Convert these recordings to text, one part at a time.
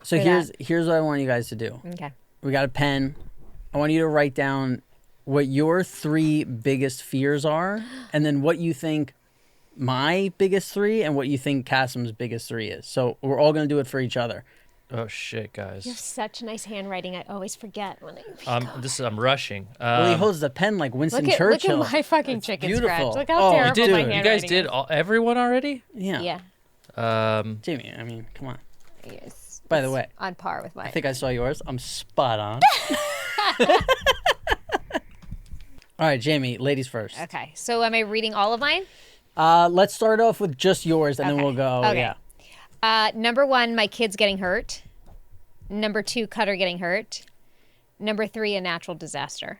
So here's what I want you guys to do. Okay. We got a pen. I want you to write down what your 3 biggest fears are, and then what you think my biggest 3 and what you think Kassem's biggest 3 is. So we're all going to do it for each other. Oh shit, guys. You have such nice handwriting. I always forget when I. I'm rushing. Well, he holds the pen like Winston Churchill. Look at my fucking chicken beautiful. scratch. Look how terrible my handwriting You guys did everyone already? Yeah. Yeah. Jamie, I mean, come on. Yes. By the way, on par with mine. I think I saw yours. I'm spot on. All right, Jamie, ladies first. Okay. So am I reading all of mine? Let's start off with just yours, and then we'll go. Okay. Yeah. Number 1, my kids getting hurt. Number 2, Cutter getting hurt. Number 3, a natural disaster.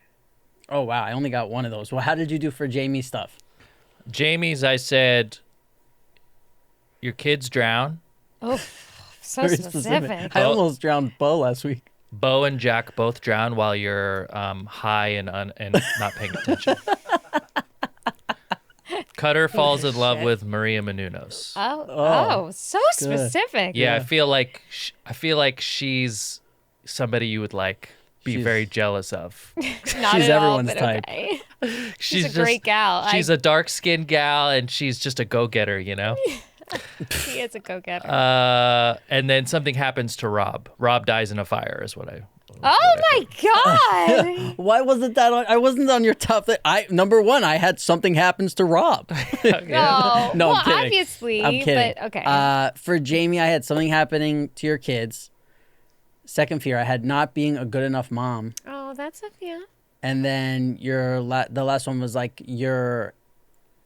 Oh, wow. I only got one of those. Well, how did you do for Jamie's stuff? Jamie's, I said, your kids drown. Oh, so Very specific. I almost drowned Bo last week. Bo and Jack both drown while you're high and not paying attention. Cutter falls in love with Maria Menounos. Oh, so specific. Yeah, I feel like she's somebody you would be very jealous of. Not she's at everyone's all, but type. Okay. She's a great gal. She's a dark-skinned gal, and she's just a go-getter, you know? She is a go-getter. And then something happens to Rob. Rob dies in a fire is what I... my God. Why wasn't that on? I wasn't on your top. Number 1, I had something happens to Rob. No. No, well, I'm kidding. obviously. I'm kidding. But okay. For Jamie, I had something happening to your kids. Second fear, I had not being a good enough mom. Oh, that's a fear. And then the last one was your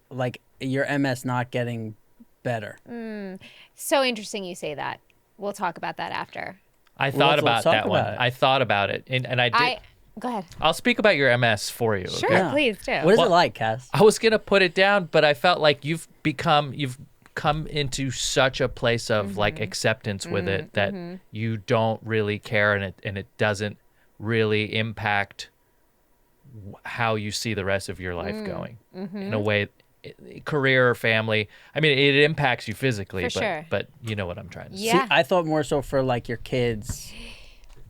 MS not getting better. So interesting you say that. We'll talk about that after. I thought about that one. It. I thought about it, and I did. Go ahead. I'll speak about your MS for you. Sure, okay? please do. What is it like, Cass? I was gonna put it down, but I felt like you've come into such a place of acceptance with it that you don't really care, and it doesn't really impact how you see the rest of your life going in a way. Career or family. I mean, it impacts you physically, but you know what I'm trying to say. Yeah. See, I thought more so for your kids.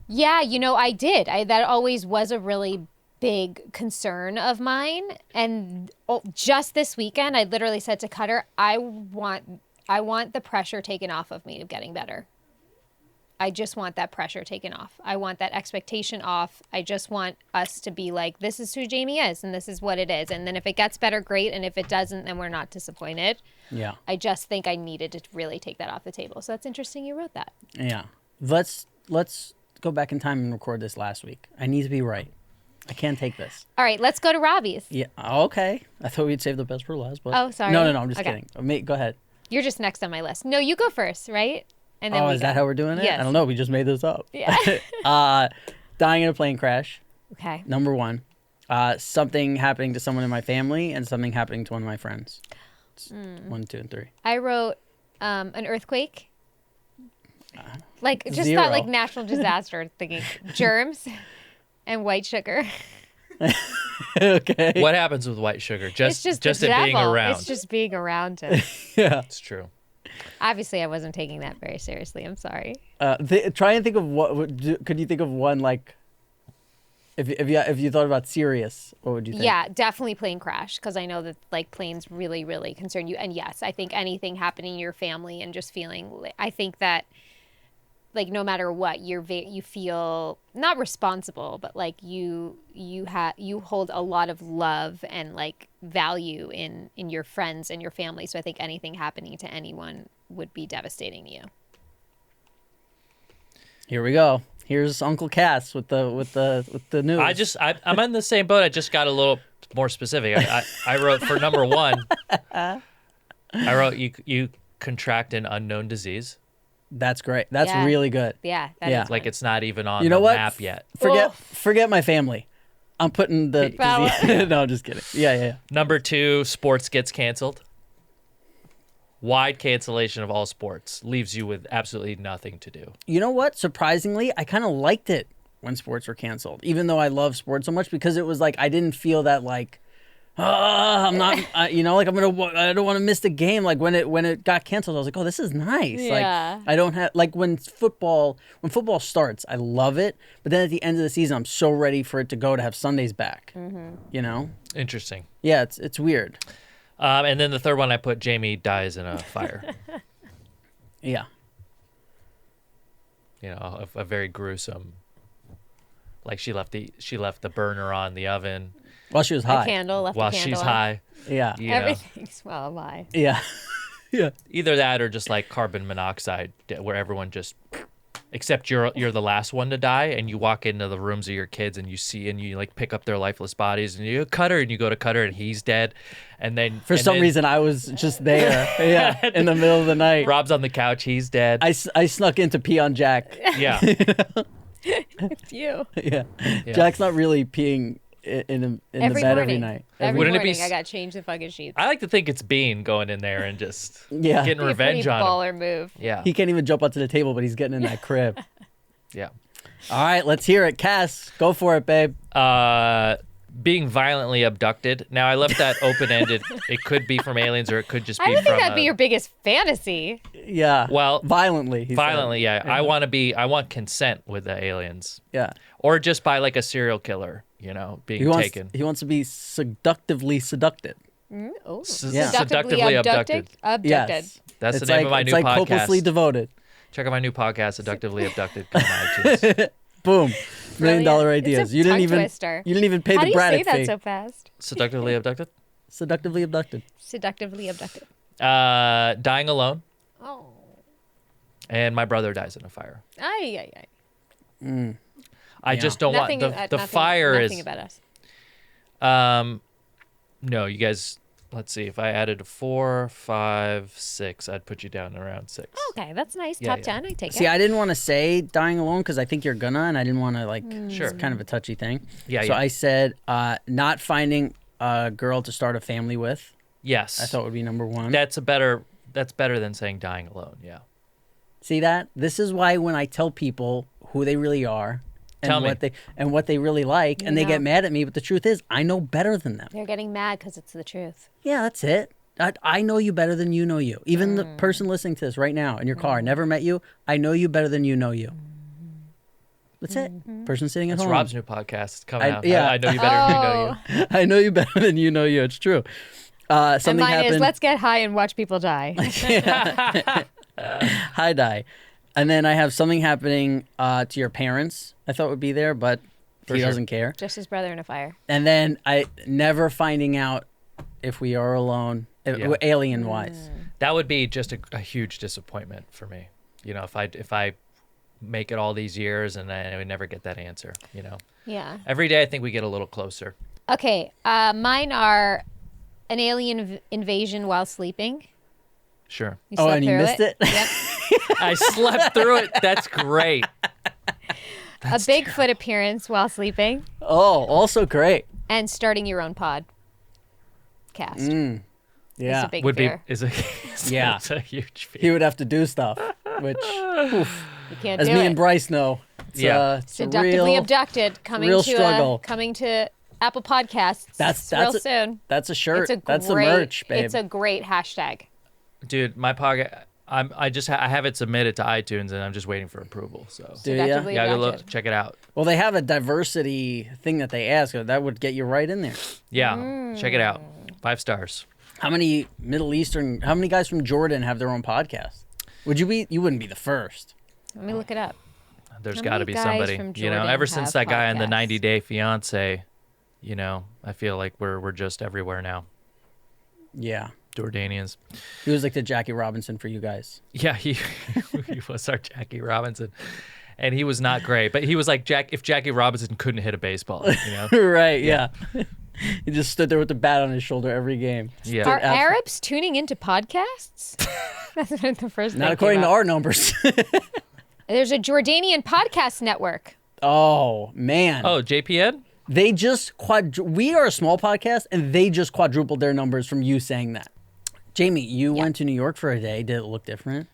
Yeah, I did. That always was a really big concern of mine. And just this weekend, I literally said to Cutter, I want the pressure taken off of me of getting better. I just want that pressure taken off. I want that expectation off. I just want us to be like, this is who Jamie is, and this is what it is. And then if it gets better, great. And if it doesn't, then we're not disappointed. Yeah. I just think I needed to really take that off the table. So that's interesting you wrote that. Yeah. Let's go back in time and record this last week. I need to be right. I can't take this. All right, let's go to Robbie's. Yeah. Okay. I thought we'd save the best for last. But... Oh, sorry. No. I'm just kidding. Go ahead. You're just next on my list. No, you go first, right? And then is that how we're doing it? Yes. I don't know. We just made this up. Yeah. Dying in a plane crash. Okay. Number 1. Something happening to someone in my family and something happening to one of my friends. 1, 2, and 3. I wrote an earthquake. Just 0. that natural disaster thinking. Germs and white sugar. Okay. What happens with white sugar? Just it being around. It's just being around him. Yeah. It's true. Obviously, I wasn't taking that very seriously. I'm sorry. Try and think of could you think of one if you thought about serious, what would you think? Yeah, definitely plane crash because I know that planes really, really concern you. And yes, I think anything happening in your family and just feeling, I think that no matter what, you feel not responsible, but you hold a lot of love and value in your friends and your family. So I think anything happening to anyone would be devastating to you. Here we go. Here's Uncle Cass with the news. I'm on the same boat. I just got a little more specific. I wrote for number 1. I wrote you contract an unknown disease. That's great. That's really good. Yeah. Yeah. It's not even on the map yet. Forget my family. I'm putting the disease. No, I'm just kidding. Yeah. Number 2, sports gets canceled. Wide cancellation of all sports leaves you with absolutely nothing to do. You know what? Surprisingly, I kind of liked it when sports were canceled, even though I love sports so much, because it was I didn't feel that I'm not, like I don't want to miss the game. Like when it got canceled, I was like, oh, this is nice. Yeah. Like I don't have, like when football starts, I love it. But then at the end of the season, I'm so ready for it to go to have Sundays back. Interesting. Yeah, it's weird. And then the third one I put, Jamie dies in a fire. Yeah. A very gruesome. Like she left the burner on the oven While she was high. A candle, left while a candle she's on. high. Yeah. You know. Everything's well alive. Yeah. Yeah. Either that or just like carbon monoxide, where everyone just, except you're the last one to die, and you walk into the rooms of your kids and you like pick up their lifeless bodies and you Cutter and you go to Cutter and he's dead, and then For some reason, I was just there. Yeah. In the middle of the night. Rob's on the couch, he's dead. I snuck in to pee on Jack. Yeah. It's you. Yeah. Jack's not really peeing in the bed every night. Every Wouldn't it morning be I got to change the fucking sheets. I like to think it's Bean going in there and just Yeah. getting Be a revenge pretty on him. baller move. Yeah. He can't even jump onto the table, but he's getting in that crib. Yeah. All right, let's hear it. Cass, go for it, babe. Being violently abducted. Now I left that open ended. It could be from aliens or it could just be I don't from think that'd be your biggest fantasy. Yeah. Well, violently. He violently, said. yeah. I want consent with the aliens. Yeah. Or just by like a serial killer, being taken. He wants to be seductively seducted. Oh. Yeah. Seductively abducted. Abducted. Yes. That's It's the name like, of my it's new like podcast. hopelessly devoted. Check out my new podcast, Seductively Abducted. Come on iTunes. Boom. $1 million Brilliant. ideas. It's a You didn't tongue even twister. you didn't even pay How the do you Braddock say that fee. so fast? Seductively abducted. Seductively abducted. Seductively abducted. Dying alone, Oh. and my brother dies in a fire. Ay, ay, ay. I just don't Nothing, want the nothing, fire nothing is. about us. No, you guys. Let's see. If I added 4, 5, 6, I'd put you down around 6. Okay, that's nice. Yeah, Top yeah. 10, I take See, it. I didn't want to say dying alone because I think you're gonna, and I didn't want to Sure. It's kind of a touchy thing. Yeah, So yeah. I said not finding a girl to start a family with. Yes. I thought would be number one. That's better than saying dying alone. Yeah. See that? This is why when I tell people who they really are and Tell me. what they really like, and they know. get mad at me, but the truth is, I know better than them. They're getting mad because it's the truth. Yeah, that's it. I know you better than you know you. Even the person listening to this right now in your car, never met you. I know you better than you know you. That's it. Person sitting at That's home. Rob's new podcast it's coming out. yeah. I know you better than you know you. I know you better than you know you. It's true. And Something mine happened. is let's get high and watch people die. Hi, die. And then I have something happening to your parents. I thought would be there, but For he sure. doesn't care. Just his brother in a fire. And then I never finding out if we are alone, Yeah. alien wise. That would be just a huge disappointment for me. If I make it all these years and I would never get that answer. Yeah. Every day I think we get a little closer. Okay. Mine are an alien invasion while sleeping. Sure. You Oh, slept and you through missed it? Yep. I slept through it. That's great. A Bigfoot appearance while sleeping, Oh, also great. and starting your own podcast. It's Yeah. a big Would fear. be is a Yeah. it's a huge fear. He would have to do stuff, which, oof, You can't as do me it. and Bryce know, it's, Yeah. it's a Seductively real, abducted coming real to struggle. coming to Apple Podcasts real soon. That's a shirt. It's a That's the great, merch, babe. It's a great hashtag. Dude, my podcast I have it submitted to iTunes and I'm just waiting for approval. So Do ya? Seductively yeah, go abducted. look, check it out. Well, they have a diversity thing that they ask. That would get you right in there. Yeah, check it out. 5 stars. How many how many guys from Jordan have their own podcast? You wouldn't be the first. Let me look it up. There's How got to many be guys somebody. from You know, Jordan ever since have that guy on the podcasts? 90 Day Fiance, I feel like we're just everywhere now. Yeah. Jordanians. He was like the Jackie Robinson for you guys. Yeah, he was our Jackie Robinson. And he was not great, but he was like if Jackie Robinson couldn't hit a baseball, Right, yeah. He just stood there with the bat on his shoulder every game. Yeah. Are Arabs tuning into podcasts? That's what the first. Not thing according came to up. our numbers. There's a Jordanian podcast network. Oh, man. Oh, JPN? They just we are a small podcast, and they just quadrupled their numbers from you saying that. Jamie, you went to New York for a day. Did it look different?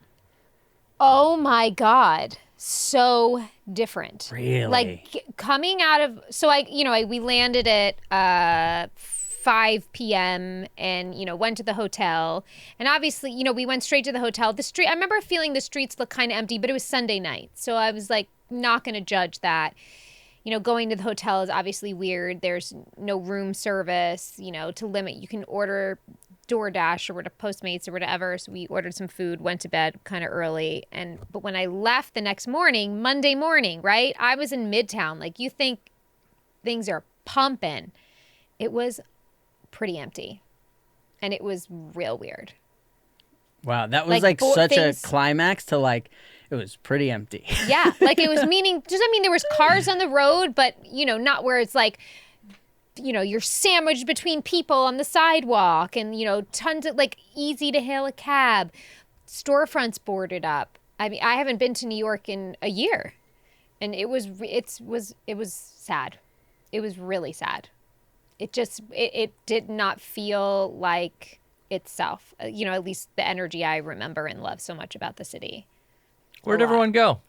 Oh my God. So different. Really? Like coming out of, we landed at 5 p.m. and, went to the hotel. And obviously, we went straight to the hotel. I remember feeling the streets look kind of empty, but it was Sunday night. So I was like, not going to judge that. Going to the hotel is obviously weird. There's no room service, to limit. You can order DoorDash or Postmates or whatever. So we ordered some food, went to bed kind of early. But when I left the next morning, Monday morning, right, I was in Midtown. Like, you think things are pumping. It was pretty empty. And it was real weird. Wow, that was such a climax to it was pretty empty. Yeah, it was there was cars on the road, but, not where it's you're sandwiched between people on the sidewalk and, tons of easy to hail a cab, storefronts boarded up. I mean, I haven't been to New York in a year, and it was sad. It was really sad. It did not feel like itself, at least the energy I remember and love so much about the city. Where'd everyone go?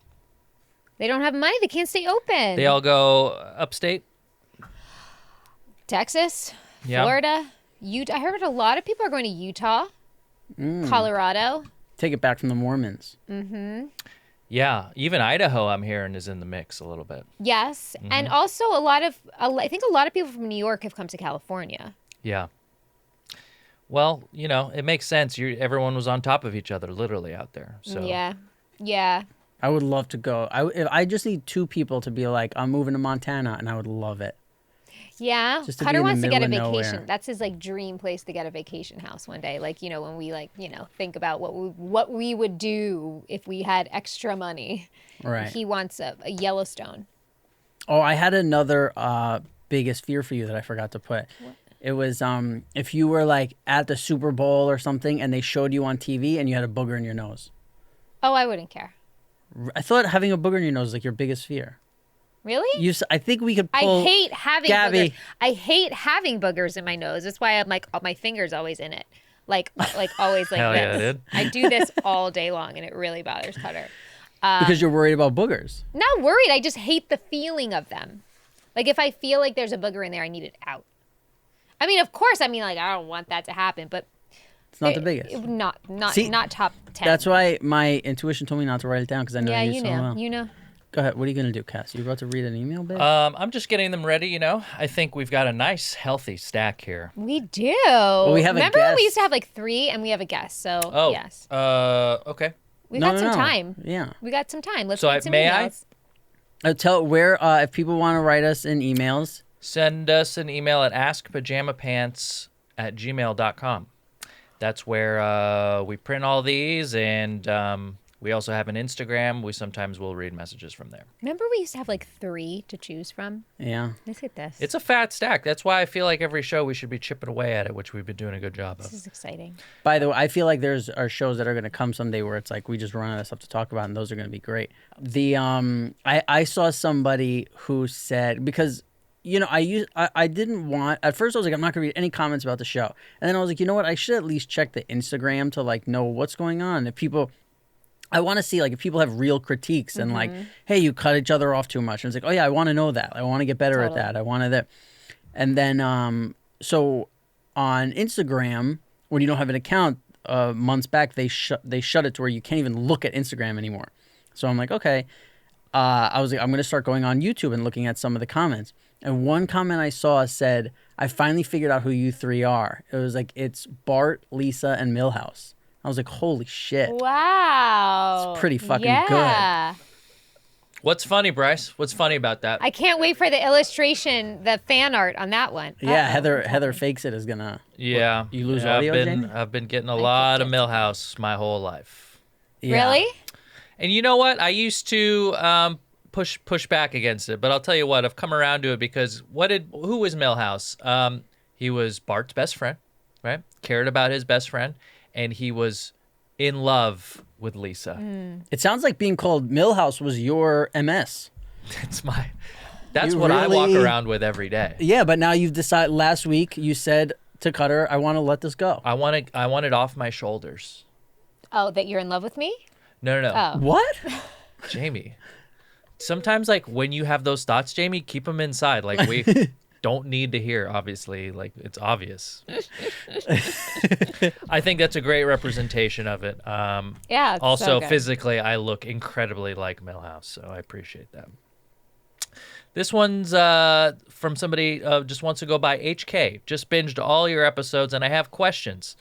They don't have money. They can't stay open. They all go upstate? Texas, Yeah. Florida, Utah. I heard a lot of people are going to Utah, Colorado. Take it back from the Mormons. Mm-hmm. Yeah, even Idaho, I'm hearing, is in the mix a little bit. Yes, and also I think a lot of people from New York have come to California. Yeah. Well, it makes sense. Everyone was on top of each other, literally, out there. So Yeah. I would love to go. I just need 2 people to be like, I'm moving to Montana, and I would love it. Yeah. Just to Cutter be in the wants to get a middle of vacation. nowhere. That's his dream place to get a vacation house one day. When we think about what we would do if we had extra money. Right. He wants a Yellowstone. Oh, I had another biggest fear for you that I forgot to put. What? It was if you were at the Super Bowl or something and they showed you on TV and you had a booger in your nose. Oh, I wouldn't care. I thought having a booger in your nose is your biggest fear. Really? I think we could pull... I hate having Gabby. boogers. I hate having boogers in my nose. That's why I'm my finger's always in it. Always Hell this. yeah, dude. I do this all day long and it really bothers Cutter. Because you're worried about boogers. Not worried. I just hate the feeling of them. If I feel like there's a booger in there, I need it out. I mean, of course, I don't want that to happen, but it's not the biggest. Not top 10. That's why my intuition told me not to write it down because I know you so know. well. You know. Go ahead. What are you going to do, Cass? You about to read an email, babe? I'm just getting them ready, I think we've got a nice, healthy stack here. We do. We have Remember a guest. we used to have 3 and we have a guest. So, Oh, yes. Okay. We've got some time. Yeah. We got some time. Let's So read some may emails. Tell where if people want to write us in emails. Send us an email at askpajamapants@gmail.com. That's where we print all these, and we also have an Instagram. We sometimes will read messages from there. Remember we used to have 3 to choose from? Yeah. Look at this. It's a fat stack. That's why I feel like every show we should be chipping away at it, which we've been doing a good job This of. is exciting. By the way, I feel like are shows that are going to come someday where it's we just run out of stuff to talk about, and those are going to be great. The I saw somebody who said, because I didn't want, at first I was I'm not going to read any comments about the show, and then I was you know what, I should at least check the Instagram to know what's going on. If people, I want to see if people have real critiques and hey, you cut each other off too much, and it's oh yeah, I want to know that, I want to get better at that, I want to that. And then so on Instagram, when you don't have an account, months back they shut it to where you can't even look at Instagram anymore. So I'm okay. I was I'm going to start going on YouTube and looking at some of the comments. And one comment I saw said, I finally figured out who you 3 are. It was it's Bart, Lisa, and Millhouse. I was holy shit. Wow. It's pretty fucking good. What's funny, Bryce? What's funny about that? I can't wait for the illustration, the fan art on that one. Yeah, Heather fakes it is going to... Yeah. You lose audio, Jamie? I've been getting a lot of Millhouse my whole life. Yeah. Really? And you know what? I used to push back against it, but I'll tell you what, I've come around to it because who was Millhouse? He was Bart's best friend, right? Cared about his best friend, and he was in love with Lisa. It sounds like being called Millhouse was your MS. That's You what I walk really- around with every day. Yeah, but now you've decided, last week you said to Cutter, I want to let this go. I want it off my shoulders. Oh, that you're in love with me? No. Oh. What? Jamie. Sometimes when you have those thoughts, Jamie, keep them inside. don't need to hear, obviously. Like, it's obvious. I think that's a great representation of it. Yeah. It's Also, so good. physically, I look incredibly like Millhouse, so I appreciate that. This one's from somebody just wants to go by HK. Just binged all your episodes, and I have questions.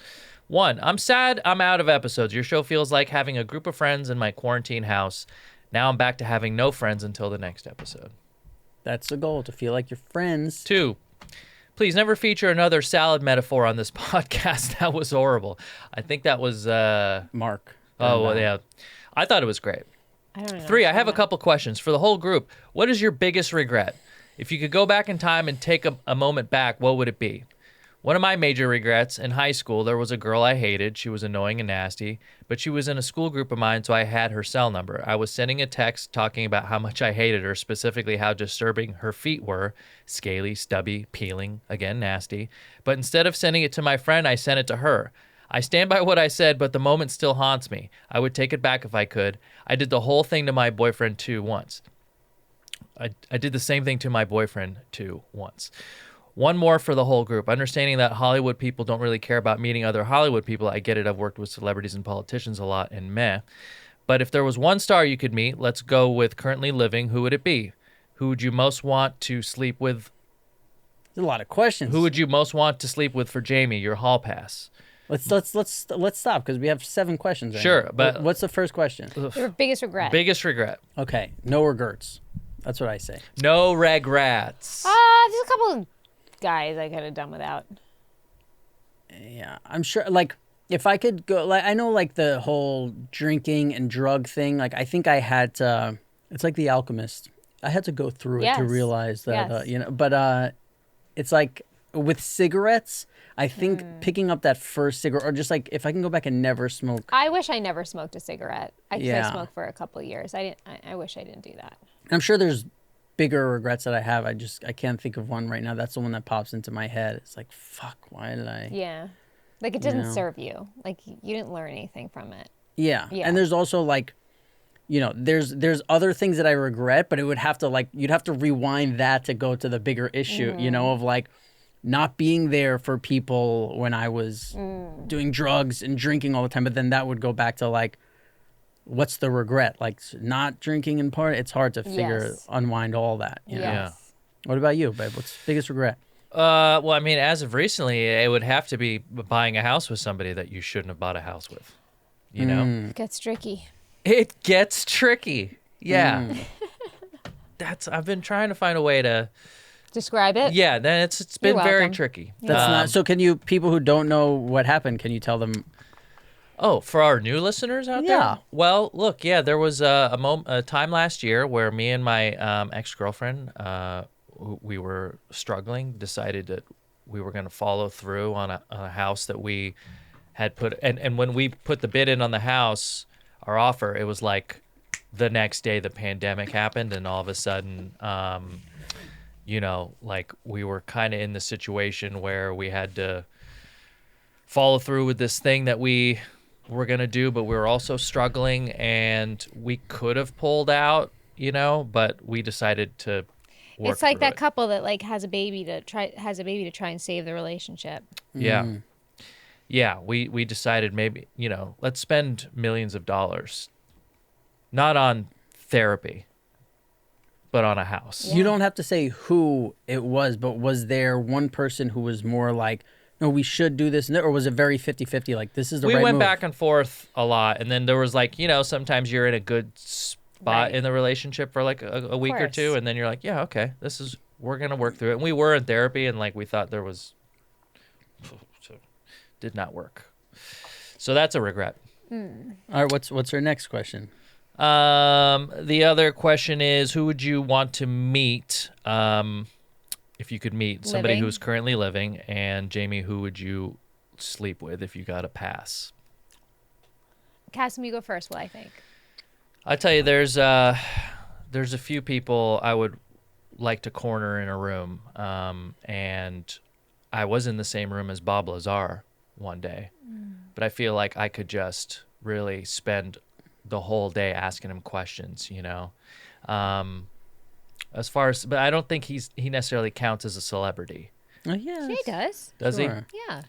1, I'm sad I'm out of episodes. Your show feels like having a group of friends in my quarantine house. Now I'm back to having no friends until the next episode. That's the goal, to feel like your friends. 2, please never feature another salad metaphor on this podcast. That was horrible. I think that was... Mark. Oh, well, yeah. I thought it was great. I don't know. 3, I have a couple questions for the whole group. What is your biggest regret? If you could go back in time and take a moment back, what would it be? One of my major regrets, in high school, there was a girl I hated. She was annoying and nasty, but she was in a school group of mine, so I had her cell number. I was sending a text talking about how much I hated her, specifically how disturbing her feet were, scaly, stubby, peeling, again, nasty. But instead of sending it to my friend, I sent it to her. I stand by what I said, but the moment still haunts me. I would take it back if I could. I did the whole thing to my boyfriend, too, once. I did the same thing to my boyfriend, too, once. One more for the whole group. Understanding that Hollywood people don't really care about meeting other Hollywood people. I get it. I've worked with celebrities and politicians a lot, and meh. But if there was one star you could meet, let's go with currently living. Who would it be? Who would you most want to sleep with? There's a lot of questions. Who would you most want to sleep with for Jamie, your hall pass? Let's stop, because we have 7 questions right Sure, now. but- What's the first question? Your biggest regret. Biggest regret. Okay, no regrets. That's what I say. No regrets. There's a couple of guys I could have done without. Yeah, I'm sure. Like, if I could go, like, I know, like, the whole drinking and drug thing. Like, I think I had to. It's like The Alchemist. I had to go through it to Yes. realize that, Yes. you know. But it's like with cigarettes. I think picking up that first cigarette, or just like if I can go back and never smoke. I wish I never smoked a cigarette. I Yeah. smoked for a couple of years. I wish I didn't do that. I'm sure there's bigger regrets that I have. I can't think of one right now. That's the one that pops into my head. It's like, fuck, why did I? Yeah. Like it didn't know. serve you. Like you didn't learn anything from it. Yeah. Yeah. And there's also like, you know, there's other things that I regret, but it would have to, like, you'd have to rewind that to go to the bigger issue, you know, of like not being there for people when I was doing drugs and drinking all the time. But then that would go back to like, what's the regret? Like not drinking and part. It's hard to Yes. unwind all that. You know? Yes. What about you, babe? What's the biggest regret? Well, I mean, as of recently, it would have to be buying a house with somebody that you shouldn't have bought a house with. You know? It gets tricky. It gets tricky. Yeah. I've been trying to find a way to... Describe it. Yeah, then it's been You're very welcome. tricky. That's not. So can you, people who don't know what happened, can you tell them? Oh, for our new listeners out Yeah. there? Well, look, yeah, there was a time last year where me and my ex-girlfriend, we were struggling, decided that we were going to follow through on a house that we had put, and when we put the bid in on the house, our offer, it was like the next day the pandemic happened, and all of a sudden, you know, like we were kind of in the situation where we had to follow through with this thing that we were going to do, but we were also struggling, and we could have pulled out, you know, but we decided to work It's like through that it. couple that like has a baby to try and save the relationship. Yeah. Yeah, we decided maybe, you know, let's spend millions of dollars, not on therapy, but on a house. You don't have to say who it was, but was there one person who was more like, no, we should do this, or was it very 50-50? Like, this is the We right went move? back and forth a lot, and then there was like, you know, sometimes you're in a good spot Right. in the relationship for like a week or course. two, and then you're like, yeah, okay, we're gonna work through it. And we were in therapy, and like we thought there was, did not work. So that's a regret. All right, what's her next question? The other question is, who would you want to meet if you could meet somebody Living? who's currently living? And Jamie, who would you sleep with if you got a pass? Cassim, you go first. What I think. I tell you, there's a few people I would like to corner in a room, and I was in the same room as Bob Lazar one day, but I feel like I could just really spend the whole day asking him questions, you know. As far as, but I don't think he necessarily counts as a celebrity. Oh, yeah. He does. Does he? Sure. Yeah.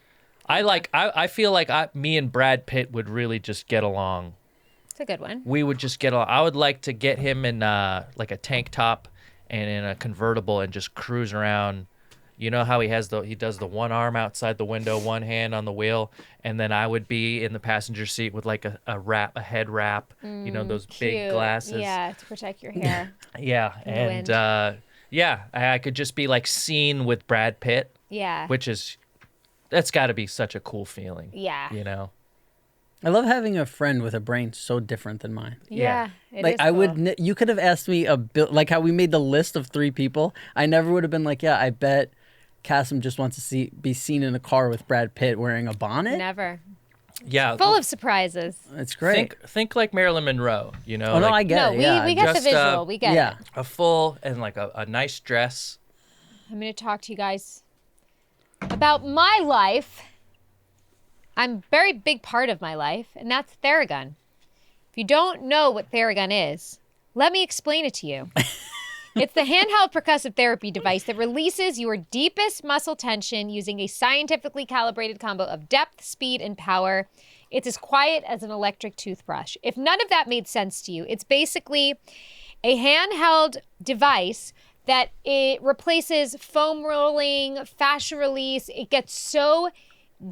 I feel like me and Brad Pitt would really just get along. It's a good one. We would just get along. I would like to get him in like a tank top and in a convertible and just cruise around. You know how he does the one arm outside the window, one hand on the wheel, and then I would be in the passenger seat with like a head wrap, those big Cute. glasses. Yeah, to protect your hair. Yeah, the and wind. I could just be like seen with Brad Pitt, Yeah. that's got to be such a cool feeling. Yeah. You know. I love having a friend with a brain so different than mine. Yeah. It Like is I cool. would, you could have asked me like how we made the list of 3 people. I never would have been like, yeah, I bet Cassim just wants to be seen in a car with Brad Pitt wearing a bonnet. Never. Yeah. Full of surprises. It's great. Think like Marilyn Monroe. You know. Oh no, like I get No, it. we Yeah, get the just, visual. We get yeah. it. a full and like a nice dress. I'm going to talk to you guys about my life. I'm a very big part of my life, and that's Theragun. If you don't know what Theragun is, let me explain it to you. It's the handheld percussive therapy device that releases your deepest muscle tension using a scientifically calibrated combo of depth, speed, and power. It's as quiet as an electric toothbrush. If none of that made sense to you, it's basically a handheld device that it replaces foam rolling, fascia release. It gets so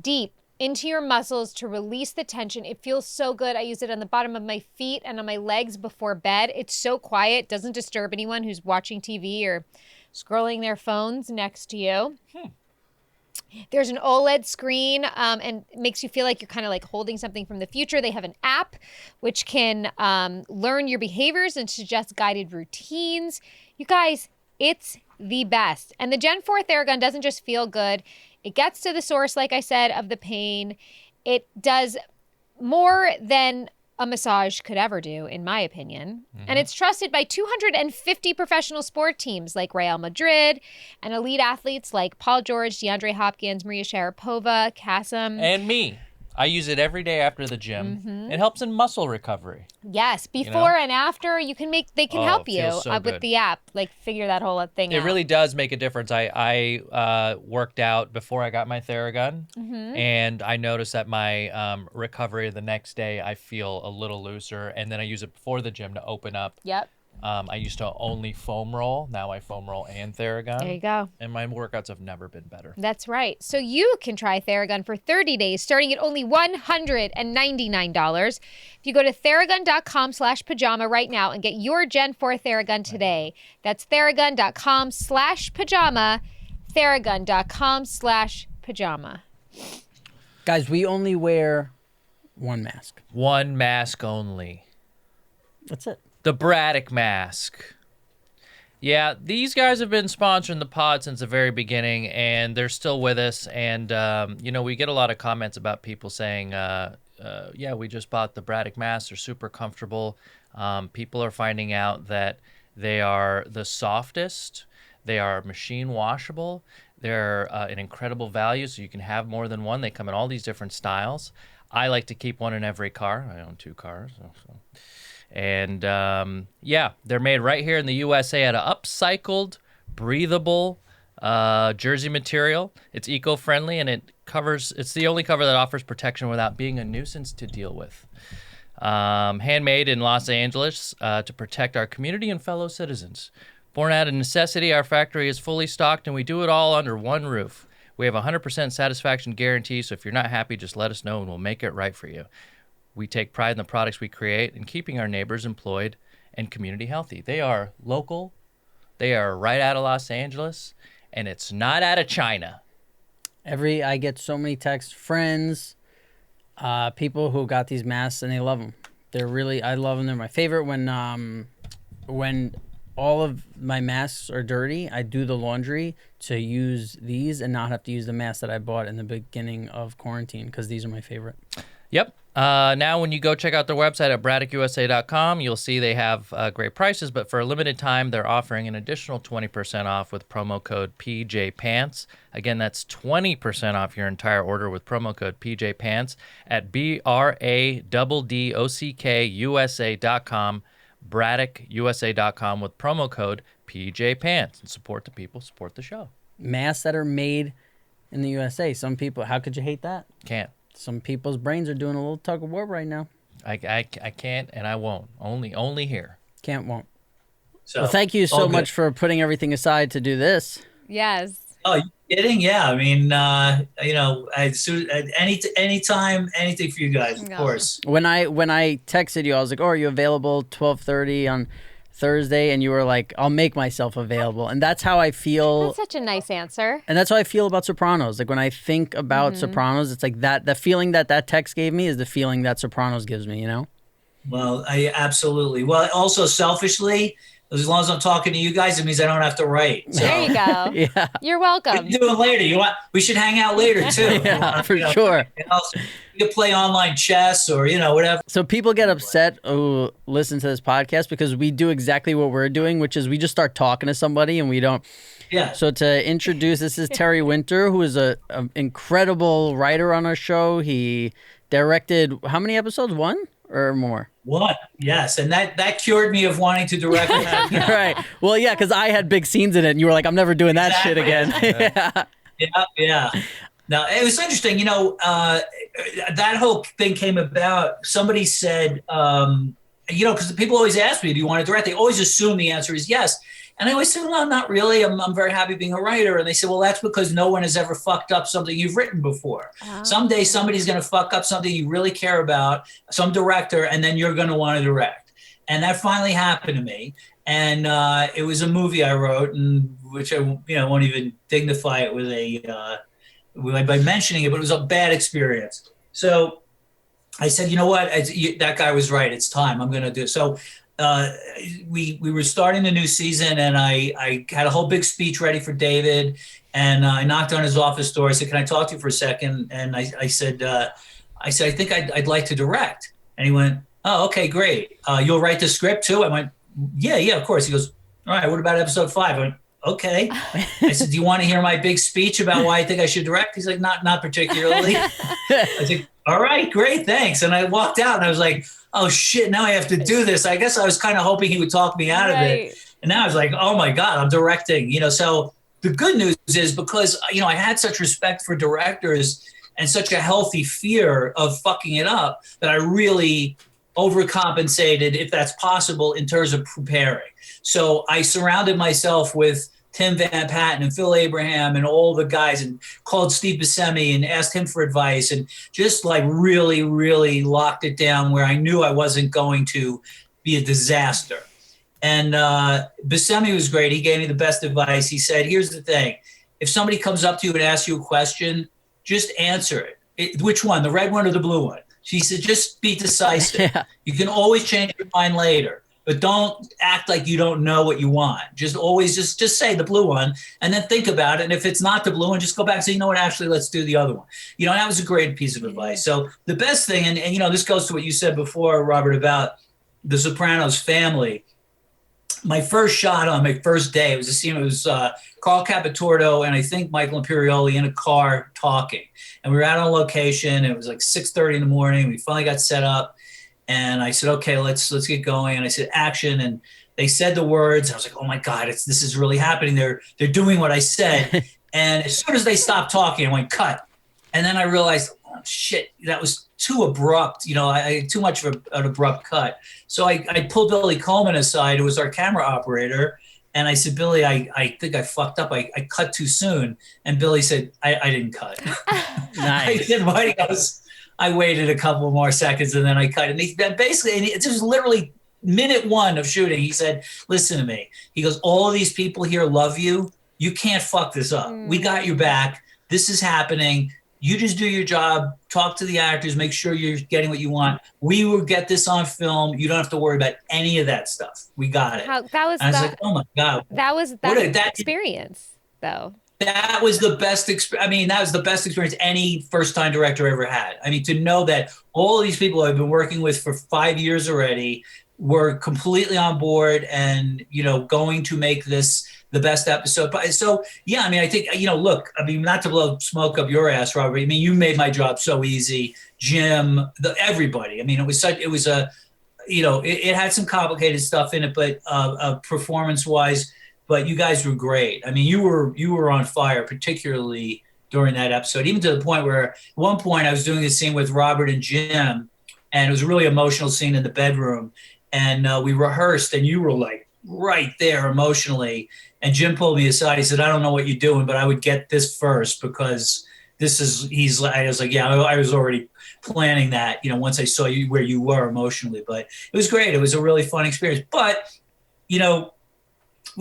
deep into your muscles to release the tension. It feels so good. I use it on the bottom of my feet and on my legs before bed. It's so quiet, doesn't disturb anyone who's watching TV or scrolling their phones next to you. There's an OLED screen and it makes you feel like you're kind of like holding something from the future. They have an app which can learn your behaviors and suggest guided routines. You guys, it's the best. And the Gen 4 Theragun doesn't just feel good. It gets to the source, like I said, of the pain. It does more than a massage could ever do, in my opinion. And it's trusted by 250 professional sport teams like Real Madrid and elite athletes like Paul George, DeAndre Hopkins, Maria Sharapova, Kasem. And me. I use it every day after the gym. It helps in muscle recovery. Yes, before and after, they can help it you feels so with good. the app, like figure that whole thing out. It really does make a difference. I worked out before I got my Theragun, and I noticed that my recovery the next day, I feel a little looser, and then I use it before the gym to open up. Yep. I used to only foam roll. Now I foam roll and Theragun. There you go. And my workouts have never been better. That's right. So you can try Theragun for 30 days, starting at only $199. If you go to Theragun.com/pajama right now and get your Gen 4 Theragun today, that's Theragun.com/pajama, Theragun.com/pajama. Guys, we only wear one mask. One mask only. That's it. The Braddock mask. Yeah, these guys have been sponsoring the pod since the very beginning, and they're still with us. And, we get a lot of comments about people saying, yeah, we just bought the Braddock masks. They're super comfortable. People are finding out that they are the softest. They are machine washable. They're an incredible value, so you can have more than one. They come in all these different styles. I like to keep one in every car. I own 2 cars. So. And, they're made right here in the USA out of upcycled, breathable jersey material. It's eco-friendly, and it's the only cover that offers protection without being a nuisance to deal with. Handmade in Los Angeles to protect our community and fellow citizens. Born out of necessity, our factory is fully stocked, and we do it all under one roof. We have a 100% satisfaction guarantee, so if you're not happy, just let us know, and we'll make it right for you. We take pride in the products we create and keeping our neighbors employed and community healthy. They are local. They are right out of Los Angeles, and it's not out of China. I get so many texts, friends, people who got these masks and they love them. I love them. They're my favorite. When all of my masks are dirty, I do the laundry to use these and not have to use the mask that I bought in the beginning of quarantine because these are my favorite. Yep. Now, when you go check out their website at BraddockUSA.com, you'll see they have great prices, but for a limited time, they're offering an additional 20% off with promo code PJPants. Again, that's 20% off your entire order with promo code PJPants at BraddockUSA.com. BraddockUSA.com with promo code PJPants and support the people, support the show. Masks that are made in the USA. Some people, how could you hate that? Can't. Some people's brains are doing a little tug of war right now. I can't and I won't. Only here. Can't, won't. So, Well, thank you so good. much for putting everything aside to do this. Yes. Oh, you kidding? Yeah. I mean, anytime, anything for you guys, of No. course. When I texted you, I was like, "Oh, are you available 12:30 on Thursday?" And you were like, "I'll make myself available." And that's how I feel. That's such a nice answer. And that's how I feel about Sopranos. Like when I think about Sopranos, it's like that. The feeling that text gave me is the feeling that Sopranos gives me. You know. Well, I absolutely. Well, also selfishly, as long as I'm talking to you guys, it means I don't have to write. So There you go. Yeah. You're we welcome. can do it later. We should hang out later too. Yeah, for sure. You can play online chess or whatever. So people get upset who listen to this podcast because we do exactly what we're doing, which is we just start talking to somebody and we don't. Yeah. So to introduce, this is Terry Winter, who is a incredible writer on our show. He directed how many episodes? 1 or more? What? Yes, and that cured me of wanting to direct. Right. Well, yeah, because I had big scenes in it, and you were like, "I'm never doing that shit again." Yeah. Yeah. Now, it was interesting, that whole thing came about. Somebody said, because people always ask me, do you want to direct? They always assume the answer is yes. And I always say, no, not really. I'm very happy being a writer. And they say, well, that's because no one has ever fucked up something you've written before. Oh. Someday somebody's going to fuck up something you really care about, some director, and then you're going to want to direct. And that finally happened to me. And it was a movie I wrote, and which I won't even dignify it with by mentioning it, but it was a bad experience. So I said, you know what? That guy was right. It's time. I'm going to do it. So we were starting the new season, and I had a whole big speech ready for David, and I knocked on his office door. I said, can I talk to you for a second? And I said, I think I'd like to direct. And he went, oh, okay, great. You'll write the script too? I went, yeah, of course. He goes, all right, what about episode 5? I went, okay. I said, do you want to hear my big speech about why I think I should direct? He's like, not particularly. I said, all right, great, thanks. And I walked out and I was like, oh shit, now I have to do this. I guess I was kind of hoping he would talk me out of it. And now I was like, oh my God, I'm directing, so the good news is because, I had such respect for directors and such a healthy fear of fucking it up that I really overcompensated, if that's possible, in terms of preparing. So I surrounded myself with Tim Van Patten and Phil Abraham and all the guys, and called Steve Buscemi and asked him for advice, and just like really, really locked it down where I knew I wasn't going to be a disaster. And Buscemi was great. He gave me the best advice. He said, here's the thing. If somebody comes up to you and asks you a question, just answer it. Which one, the red one or the blue one? She said, just be decisive. Yeah. You can always change your mind later, but don't act like you don't know what you want. Just always just say the blue one and then think about it. And if it's not the blue one, just go back and say, you know what, actually, let's do the other one. That was a great piece of advice. So the best thing, and this goes to what you said before, Robert, about the Sopranos family. My first shot on my first day, it was a scene. It was Carl Capitordo and I think Michael Imperioli in a car talking. And we were out on location. It was like 6:30 in the morning. We finally got set up. And I said, okay, let's get going. And I said, action. And they said the words. I was like, oh my God, this is really happening. They're doing what I said. And as soon as they stopped talking, I went, cut. And then I realized, oh, shit, that was too abrupt. I too much of an abrupt cut. So I pulled Billy Coleman aside, who was our camera operator. And I said, Billy, I think I fucked up. I cut too soon. And Billy said, I didn't cut. Nice. I said, why? He goes, I waited a couple more seconds and then I cut. And it was literally minute 1 of shooting. He said, listen to me. He goes, all of these people here love you. You can't fuck this up. We got your back. This is happening. You just do your job, talk to the actors, make sure you're getting what you want. We will get this on film. You don't have to worry about any of that stuff. We got it. I was like, oh my God. That was that experience, though. That was the best experience. That was the best experience any first-time director ever had. To know that all of these people I've been working with for 5 years already were completely on board and, going to make this the best episode. So, yeah, I think, look, not to blow smoke up your ass, Robert. You made my job so easy. Jim, everybody. It was it had some complicated stuff in it, but performance-wise, but you guys were great. I mean, you were on fire, particularly during that episode, even to the point where at one point I was doing a scene with Robert and Jim, and it was a really emotional scene in the bedroom, and we rehearsed, and you were like right there emotionally, and Jim pulled me aside. He said, "I don't know what you're doing, but I would get this first because I was like, yeah, I was already planning that, once I saw you where you were emotionally, but it was great. It was a really fun experience. But,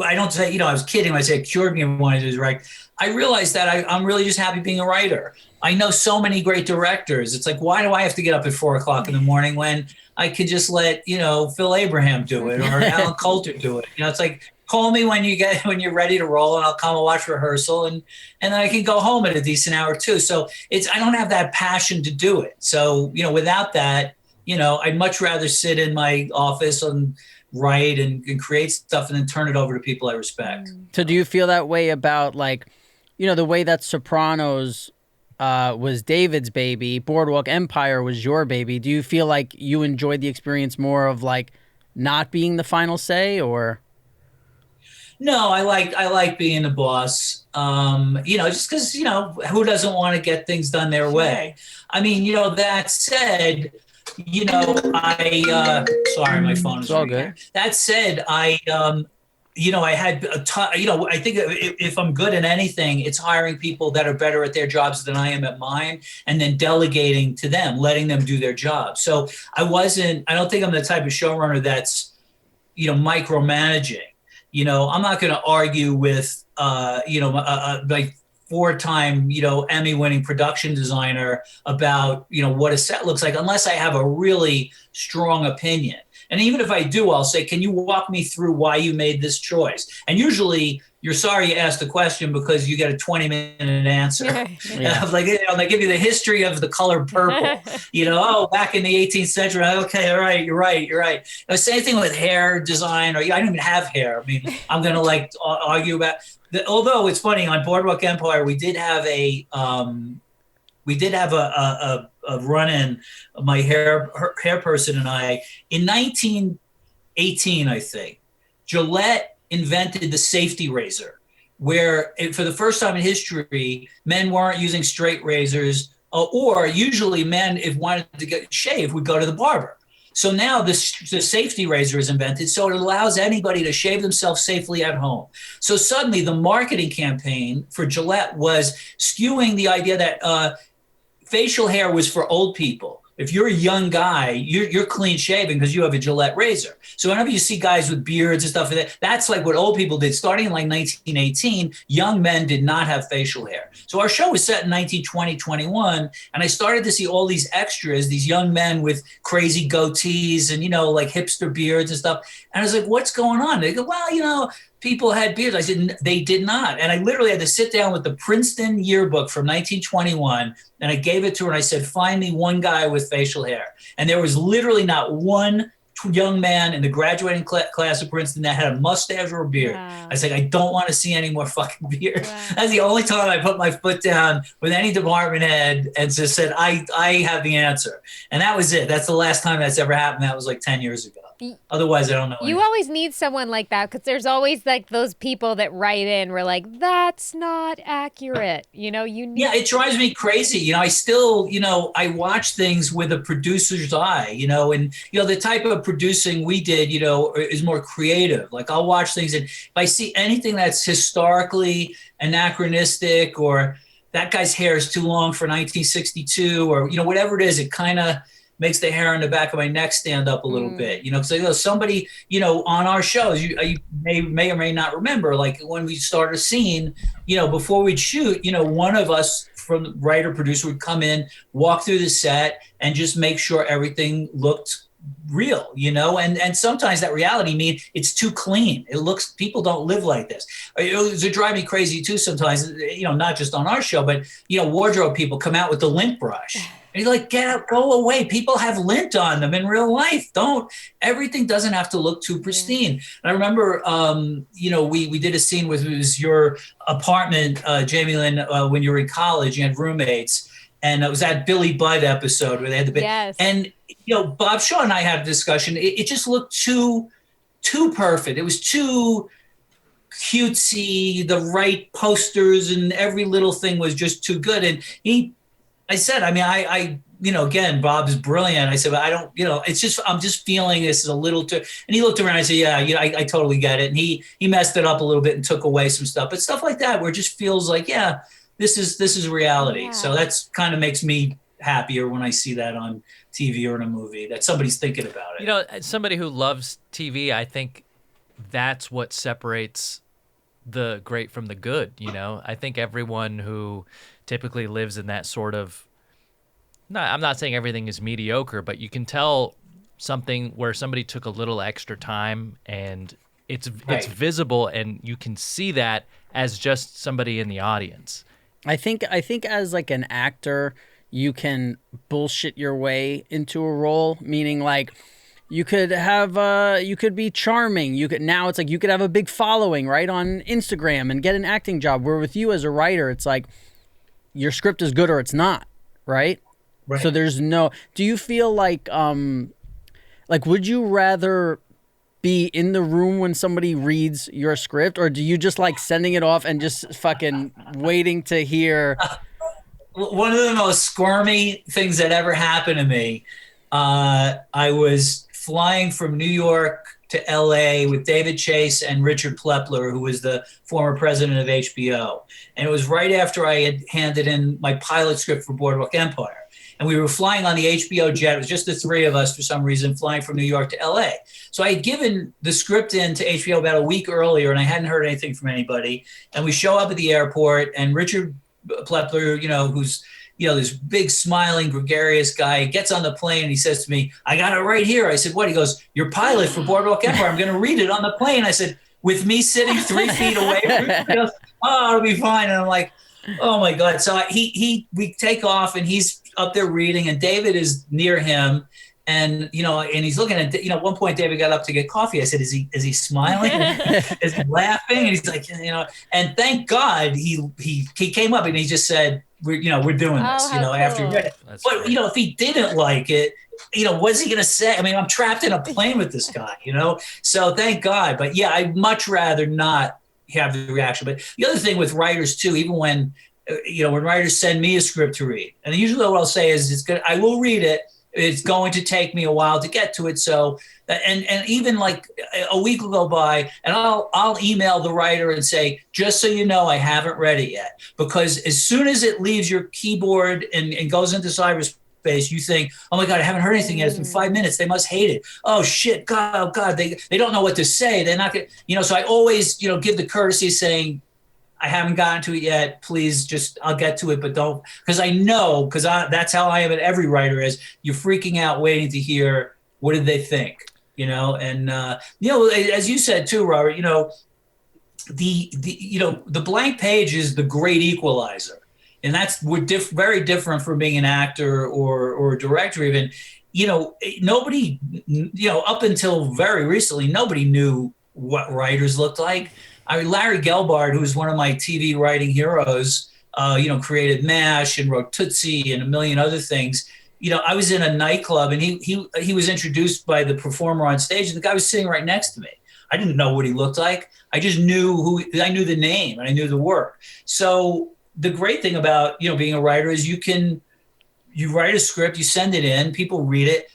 I don't say, I was kidding when I said it cured me and wanted to direct. I realized that I'm really just happy being a writer. I know so many great directors. It's like, why do I have to get up at 4:00 in the morning when I could just let, Phil Abraham do it or Alan Coulter do it? It's like, call me when you're ready to roll, and I'll come and watch rehearsal, and then I can go home at a decent hour too. So I don't have that passion to do it. So, without that, I'd much rather sit in my office and write and create stuff and then turn it over to people I respect. So do you feel that way about the way that Sopranos was David's baby, Boardwalk Empire was your baby? Do you feel like you enjoyed the experience more of not being the final say, or? No, I like being the boss. Just because, who doesn't want to get things done their way? I mean, that said, sorry, my phone is ringing here. That said, I had a ton, I think if I'm good at anything, it's hiring people that are better at their jobs than I am at mine, and then delegating to them, letting them do their job. So I don't think I'm the type of showrunner that's, micromanaging. I'm not going to argue with, like 4-time, Emmy-winning production designer about, what a set looks like, unless I have a really strong opinion. And even if I do, I'll say, can you walk me through why you made this choice? And usually you're sorry you asked the question because you get a 20-minute answer. Yeah. They give you the history of the color purple. Back in the 18th century. Okay, all right, you're right. Same thing with hair design, or I don't even have hair. I mean, I'm going to argue about. Although it's funny, on Boardwalk Empire, we did have a run-in, my hair person and I, in 1918, I think. Gillette invented the safety razor, where for the first time in history, men weren't using straight razors, or usually men, if wanted to get shaved, would go to the barber. So now the safety razor is invented, so it allows anybody to shave themselves safely at home. So suddenly the marketing campaign for Gillette was skewing the idea that facial hair was for old people. If you're a young guy, you're clean shaven because you have a Gillette razor. So whenever you see guys with beards and stuff like that, that's like what old people did. Starting in 1918, young men did not have facial hair. So our show was set in 1920, 21, and I started to see all these extras, these young men with crazy goatees and, hipster beards and stuff. And I was like, what's going on? They go, well, people had beards. I said, they did not. And I literally had to sit down with the Princeton yearbook from 1921, and I gave it to her, and I said, find me one guy with facial hair. And there was literally not one young man in the graduating class of Princeton that had a mustache or a beard. Wow. I said, I don't want to see any more fucking beards. Wow. That's the only time I put my foot down with any department head and just said, I have the answer. And that was it. That's the last time that's ever happened. That was like 10 years ago. Otherwise, I don't know. You always need someone like that, because there's always those people that write in, we're like, that's not accurate. Yeah, it drives me crazy. I still, I watch things with a producer's eye, and, the type of producing we did, is more creative. Like, I'll watch things, and if I see anything that's historically anachronistic, or that guy's hair is too long for 1962, or, whatever it is, it kind of makes the hair on the back of my neck stand up a little bit, because somebody, on our shows, you may or may not remember, like when we start a scene, before we'd shoot, one of us from the writer producer would come in, walk through the set, and just make sure everything looked real, and sometimes that reality means it's too clean. It looks, people don't live like this. It drive me crazy too sometimes, not just on our show, but, wardrobe people come out with the lint brush. And you're like, get out, go away. People have lint on them in real life. Everything doesn't have to look too pristine. And I remember, we did a scene with, it was your apartment, Jamie-Lynn, when you were in college, you had roommates. And it was that Billy Budd episode where they had the Yes. and Bob Shaw and I had a discussion. It just looked too perfect. It was too cutesy, the right posters, and every little thing was just too good. And I said, I mean, I again, Bob's brilliant. I said, but I don't, it's just, I'm just feeling this is a little too, and he looked around and I said, yeah, I totally get it. And he messed it up a little bit and took away some stuff, but stuff like that, where it just feels like, yeah, this is reality. Yeah. So that's kind of makes me happier when I see that on TV or in a movie, that somebody's thinking about it. As somebody who loves TV, I think that's what separates the great from the good. I think everyone who typically lives in that sort of, I'm not saying everything is mediocre, but you can tell something where somebody took a little extra time, and it's visible, and you can see that as just somebody in the audience. I think as like an actor, you can bullshit your way into a role, meaning like you could be charming. Now it's like you could have a big following right on Instagram and get an acting job. Where with you as a writer, it's like your script is good or it's not, right? Right. So there's no. Do you feel like would you rather be in the room when somebody reads your script, or do you just like sending it off and just fucking waiting to hear? One of the most squirmy things that ever happened to me, I was flying from New York to LA with David Chase and Richard Plepler, who was the former president of HBO. And it was right after I had handed in my pilot script for Boardwalk Empire. And we were flying on the HBO jet. It was just the three of us for some reason, flying from New York to LA. So I had given the script in to HBO about a week earlier, and I hadn't heard anything from anybody. And we show up at the airport, and Richard Plepler, who's this big smiling gregarious guy, gets on the plane and he says to me, "I got it right here." I said, "What?" He goes, "Your pilot for Boardwalk Empire. I'm going to read it on the plane." I said, "With me sitting 3 feet away?" He goes, "Oh, it'll be fine." And I'm like, "Oh my God." So we take off and he's up there reading, and David is near him. And, and he's looking at, at one point, David got up to get coffee. I said, is he smiling? Is he laughing? And he's like, and thank God he came up and he just said, we're doing this, cool. after he read it. That's But, great. if he didn't like it, what's he going to say? I mean, I'm trapped in a plane with this guy, so thank God. But yeah, I'd much rather not have the reaction. But the other thing with writers too, even when, when writers send me a script to read, and usually what I'll say is I will read it. It's going to take me a while to get to it. So, and even like a week will go by and I'll email the writer and say, just so you know, I haven't read it yet. Because as soon as it leaves your keyboard and goes into cyberspace, you think, oh my God, I haven't heard anything yet. It's been 5 minutes. They must hate it. Oh shit. God, oh God, they don't know what to say. They're not going to, so I always, give the courtesy saying, I haven't gotten to it yet. Please I'll get to it, but don't, because I know, that's how I am, and every writer is, you're freaking out waiting to hear, what did they think? And, as you said too, Robert, the blank page is the great equalizer. And we're very different from being an actor or a director even. Nobody, up until very recently, nobody knew what writers looked like. Larry Gelbart, who was one of my TV writing heroes, created MASH and wrote Tootsie and a million other things. I was in a nightclub and he was introduced by the performer on stage, and the guy was sitting right next to me. I didn't know what he looked like. I just knew I knew the name and I knew the work. So the great thing about, being a writer is you write a script, you send it in, people read it.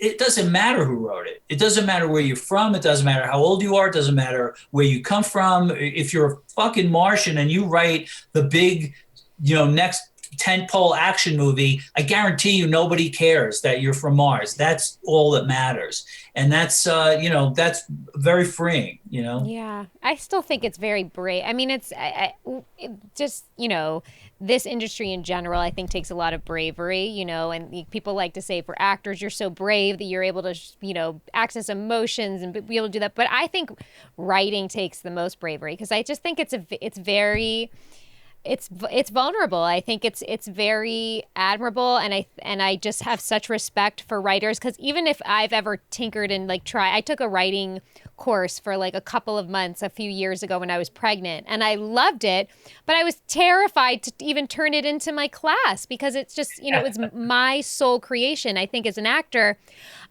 It doesn't matter who wrote it. It doesn't matter where you're from. It doesn't matter how old you are. It doesn't matter where you come from. If you're a fucking Martian and you write the big, next tentpole action movie, I guarantee you nobody cares that you're from Mars. That's all that matters. And that's, that's very freeing, Yeah, I still think it's very brave. I mean, it just, this industry in general, I think, takes a lot of bravery, and people like to say for actors, you're so brave that you're able to, access emotions and be able to do that. But I think writing takes the most bravery, because I just think it's very it's vulnerable. I think it's very admirable, and I just have such respect for writers, because even if I've ever tinkered and I took a writing course for like a couple of months a few years ago when I was pregnant, and I loved it, but I was terrified to even turn it into my class because it's just, you know, it's my sole creation. I think as an actor,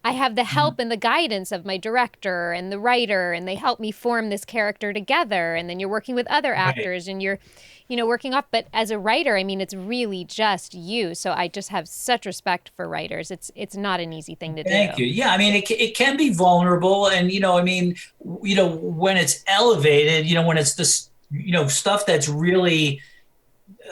I have the help and the guidance of my director and the writer, and they help me form this character together. And then you're working with other actors and you're, you know, working off. But as a writer, I mean, it's really just you. So I just have such respect for writers. It's not an easy thing to do. Thank you. Yeah, I mean, it can be vulnerable. And, you know, I mean, you know, when it's elevated, you know, when it's this, you know, stuff that's really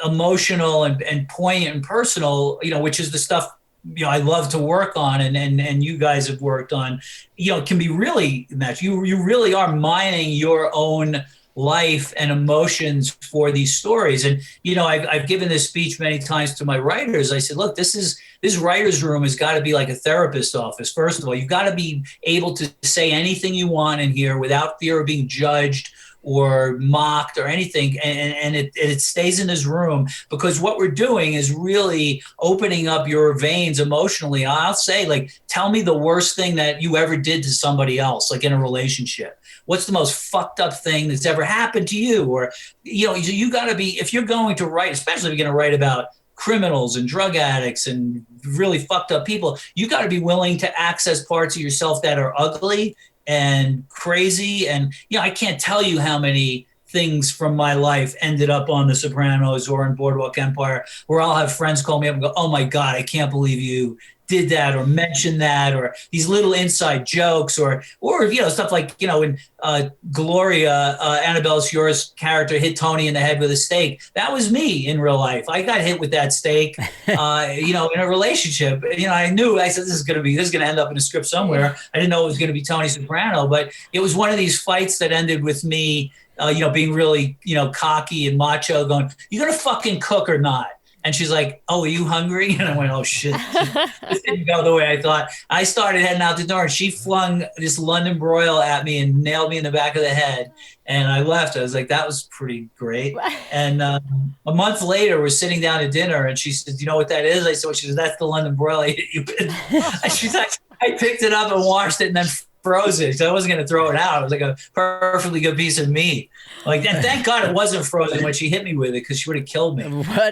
emotional and poignant and personal, you know, which is the stuff, you know, I love to work on and you guys have worked on, you know, it can be really, Matt, you really are mining your own life and emotions for these stories. And, you know, I've given this speech many times to my writers. I said, look, this writer's room has got to be like a therapist's office. First of all, you've got to be able to say anything you want in here without fear of being judged or mocked or anything, and it stays in his room, because what we're doing is really opening up your veins emotionally. I'll say, like, tell me the worst thing that you ever did to somebody else, like in a relationship. What's the most fucked up thing that's ever happened to you? Or, you know, you got to be, if you're going to write, especially if you're going to write about criminals and drug addicts and really fucked up people, you got to be willing to access parts of yourself that are ugly and crazy. And, you know, I can't tell you how many things from my life ended up on The Sopranos or in Boardwalk Empire, where I'll have friends call me up and go, oh my God, I can't believe you did that or mentioned that, or these little inside jokes, or you know, stuff like, you know, when Gloria, Annabelle Sciorra's character, hit Tony in the head with a steak. That was me in real life. I got hit with that steak, you know, in a relationship. You know, I said, this is going to end up in a script somewhere. I didn't know it was going to be Tony Soprano, but it was one of these fights that ended with me, you know, being really, you know, cocky and macho, going, you going to fucking cook or not? And she's like, oh, are you hungry? And I went, oh, shit. This didn't go the way I thought. I started heading out the door, and she flung this London broil at me and nailed me in the back of the head. And I left. I was like, that was pretty great. And a month later, we're sitting down to dinner, and she said, you know what that is? I said, well, she said, that's the London broil I hit you with. And she's like, I picked it up and washed it and then froze it. So I wasn't going to throw it out. It was like a perfectly good piece of meat. Like, and thank God it wasn't frozen when she hit me with it, because she would have killed me.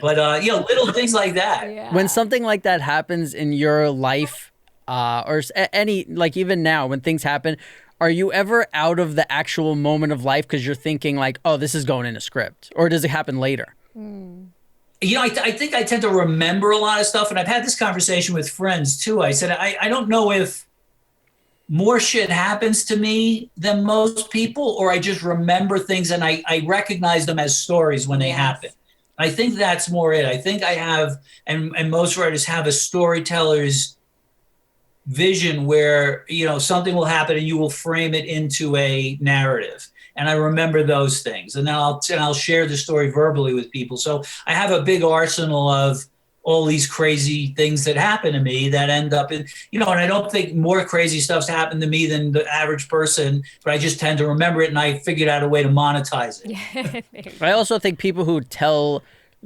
But, you know, little things like that. Yeah. When something like that happens in your life, or any, like even now when things happen, are you ever out of the actual moment of life because you're thinking like, oh, this is going in a script? Or does it happen later? You know, I think I tend to remember a lot of stuff. And I've had this conversation with friends too. I said, I don't know if more shit happens to me than most people, or I just remember things and I recognize them as stories when they happen. I think that's more it. I think I have, and most writers have, a storyteller's vision where, you know, something will happen and you will frame it into a narrative. And I remember those things, and then I'll share the story verbally with people. So I have a big arsenal of all these crazy things that happen to me that end up in, you know, and I don't think more crazy stuff's happened to me than the average person, but I just tend to remember it, and I figured out a way to monetize it. I also think people who tell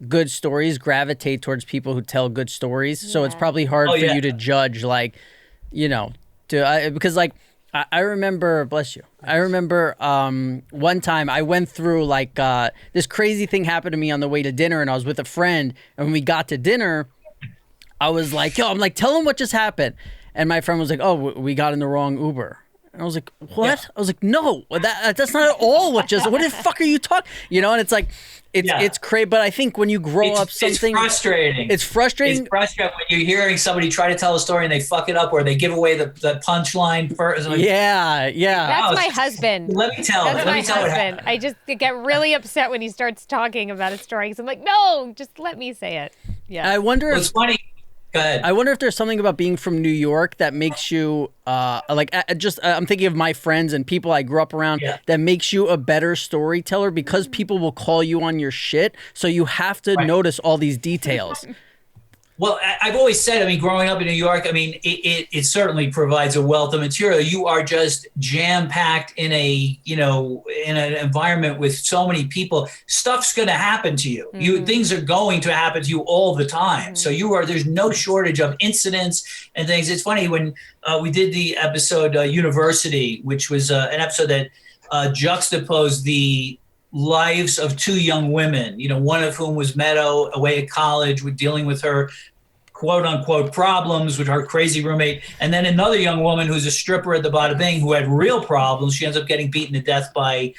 good stories gravitate towards people who tell good stories. So it's probably hard for you to judge, like, you know, because like, I remember, bless you. I remember one time I went through like this crazy thing happened to me on the way to dinner, and I was with a friend, and when we got to dinner, I was like, yo, I'm like, tell him what just happened. And my friend was like, oh, we got in the wrong Uber. And I was like, what? Yeah. I was like, no, that's not at all what the fuck are you talking? You know, and it's like, it's crazy. But I think when you grow up something. It's frustrating. It's frustrating. It's frustrating when you're hearing somebody try to tell a story and they fuck it up, or they give away the punchline first. Like, yeah. That's my husband. Let me tell what happened. I just get really upset when he starts talking about a story, because I'm like, no, just let me say it. Yeah. I wonder if... It's funny. Go ahead. I wonder if there's something about being from New York that makes you I'm thinking of my friends and people I grew up around that makes you a better storyteller, because people will call you on your shit, so you have to notice all these details. Well, I've always said, I mean, growing up in New York, I mean, it certainly provides a wealth of material. You are just jam-packed in in an environment with so many people. Stuff's going to happen to you. Things are going to happen to you all the time. So there's no shortage of incidents and things. It's funny when we did the episode University, which was an episode that juxtaposed the lives of two young women, one of whom was Meadow away at college with dealing with her quote unquote problems with her crazy roommate. And then another young woman who's a stripper at the Bada Bing who had real problems. She ends up getting beaten to death by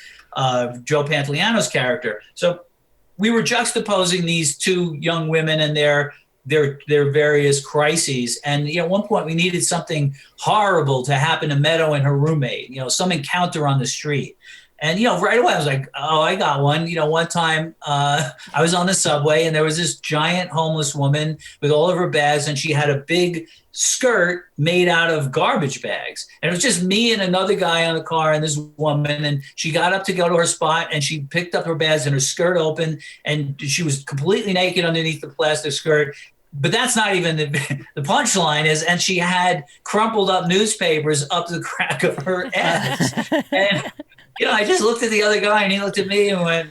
Joe Pantoliano's character. So we were juxtaposing these two young women and their various crises. And at one point we needed something horrible to happen to Meadow and her roommate, some encounter on the street. And, right away I was like, oh, I got one. One time I was on the subway and there was this giant homeless woman with all of her bags, and she had a big skirt made out of garbage bags. And it was just me and another guy on the car and this woman. And she got up to go to her spot and she picked up her bags and her skirt open, and she was completely naked underneath the plastic skirt. But that's not even the punchline is, and she had crumpled up newspapers up the crack of her ass. And I just looked at the other guy and he looked at me and went,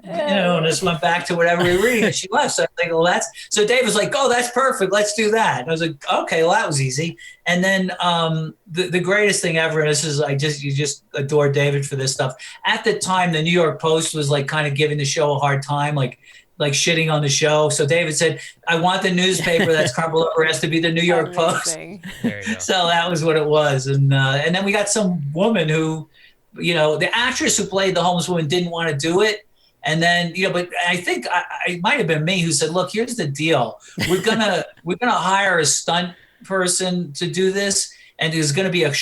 and just went back to whatever we were reading, and she left. So I was like, so Dave was like, oh, that's perfect. Let's do that. And I was like, okay, well, that was easy. And then the greatest thing ever, and this is, you just adore David for this stuff. At the time, the New York Post was like kind of giving the show a hard time, like shitting on the show. So David said, I want the newspaper that's crumpled up, or has to be the New York Post. There you go. So that was what it was. And then we got some woman who, the actress who played the homeless woman didn't want to do it. And then, but I think it might have been me who said, look, here's the deal. We're going to hire a stunt person to do this. And there's going to be a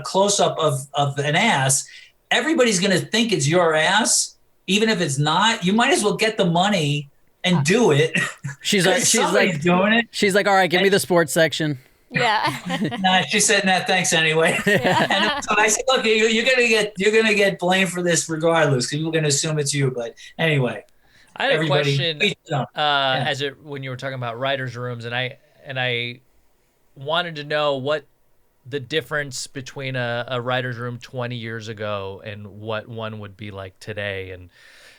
close up of an ass. Everybody's going to think it's your ass. Even if it's not, you might as well get the money and do it. She's like doing it. She's like, all right, give me the sports section. Yeah. Nah, she said, nah, thanks anyway. Yeah. And so I said, look, you're gonna get blamed for this regardless, because people are gonna assume it's you. But anyway, I had a question yeah. when you were talking about writers' rooms, and I wanted to know what the difference between a writer's room 20 years ago and what one would be like today. And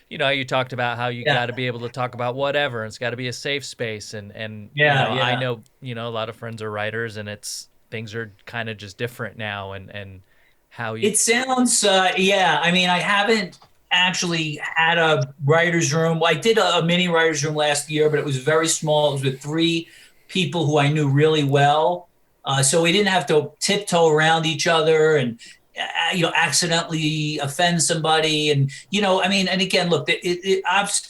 you talked about how you got to be able to talk about whatever, and it's got to be a safe space. And I know, a lot of friends are writers, and things are kind of just different now. And how you... It sounds, I mean, I haven't actually had a writer's room. I did a mini writer's room last year, but it was very small. It was with 3 people who I knew really well. So we didn't have to tiptoe around each other and, accidentally offend somebody. And, and again, look,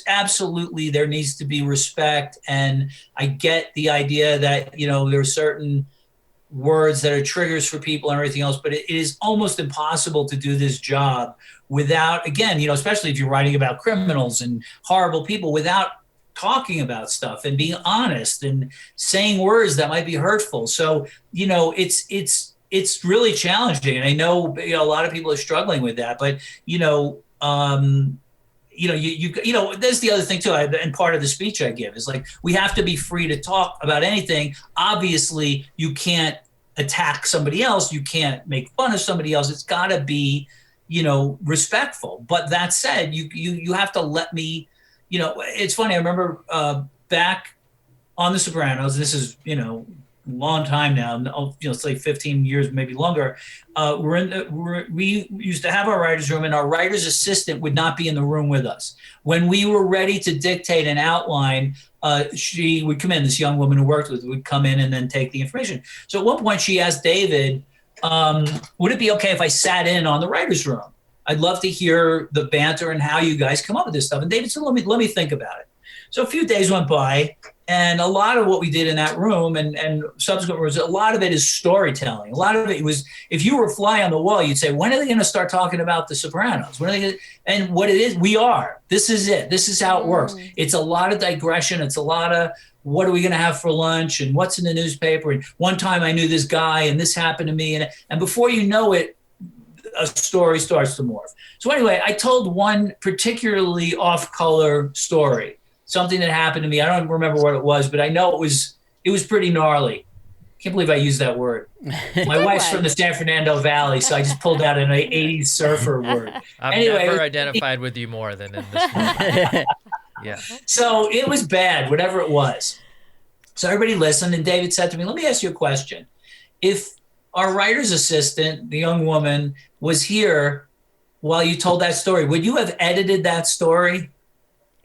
absolutely there needs to be respect. And I get the idea that, there are certain words that are triggers for people and everything else, but it is almost impossible to do this job without, again, especially if you're writing about criminals and horrible people, without talking about stuff and being honest and saying words that might be hurtful. So, it's really challenging. And I know, a lot of people are struggling with that, but, there's the other thing too. And part of the speech I give is like, we have to be free to talk about anything. Obviously you can't attack somebody else. You can't make fun of somebody else. It's gotta be, respectful. But that said, you have to let me, it's funny. I remember back on The Sopranos, this is, long time now, it's like 15 years, maybe longer. We used to have our writer's room, and our writer's assistant would not be in the room with us. When we were ready to dictate an outline, she would come in, this young woman who worked with would come in and then take the information. So at one point she asked David, would it be okay if I sat in on the writer's room? I'd love to hear the banter and how you guys come up with this stuff. And David said, let me think about it. So a few days went by, and a lot of what we did in that room and subsequent rooms, a lot of it is storytelling. A lot of it was, if you were a fly on the wall, you'd say, when are they going to start talking about The Sopranos? When are they gonna, and what it is, we are. This is it. This is how it works. It's a lot of digression. It's a lot of, what are we going to have for lunch, and what's in the newspaper? And one time I knew this guy and this happened to me. And before you know it, a story starts to morph. So anyway, I told one particularly off-color story. something that happened to me. I don't remember what it was, but I know it was pretty gnarly. Can't believe I used that word. My wife's from the San Fernando Valley, so I just pulled out an 80s surfer word. I've Anyway, never identified with you more than in this moment. Yeah. So it was bad, whatever it was. So everybody listened, and David said to me, let me ask you a question. If our writer's assistant, the young woman, was here while you told that story, would you have edited that story?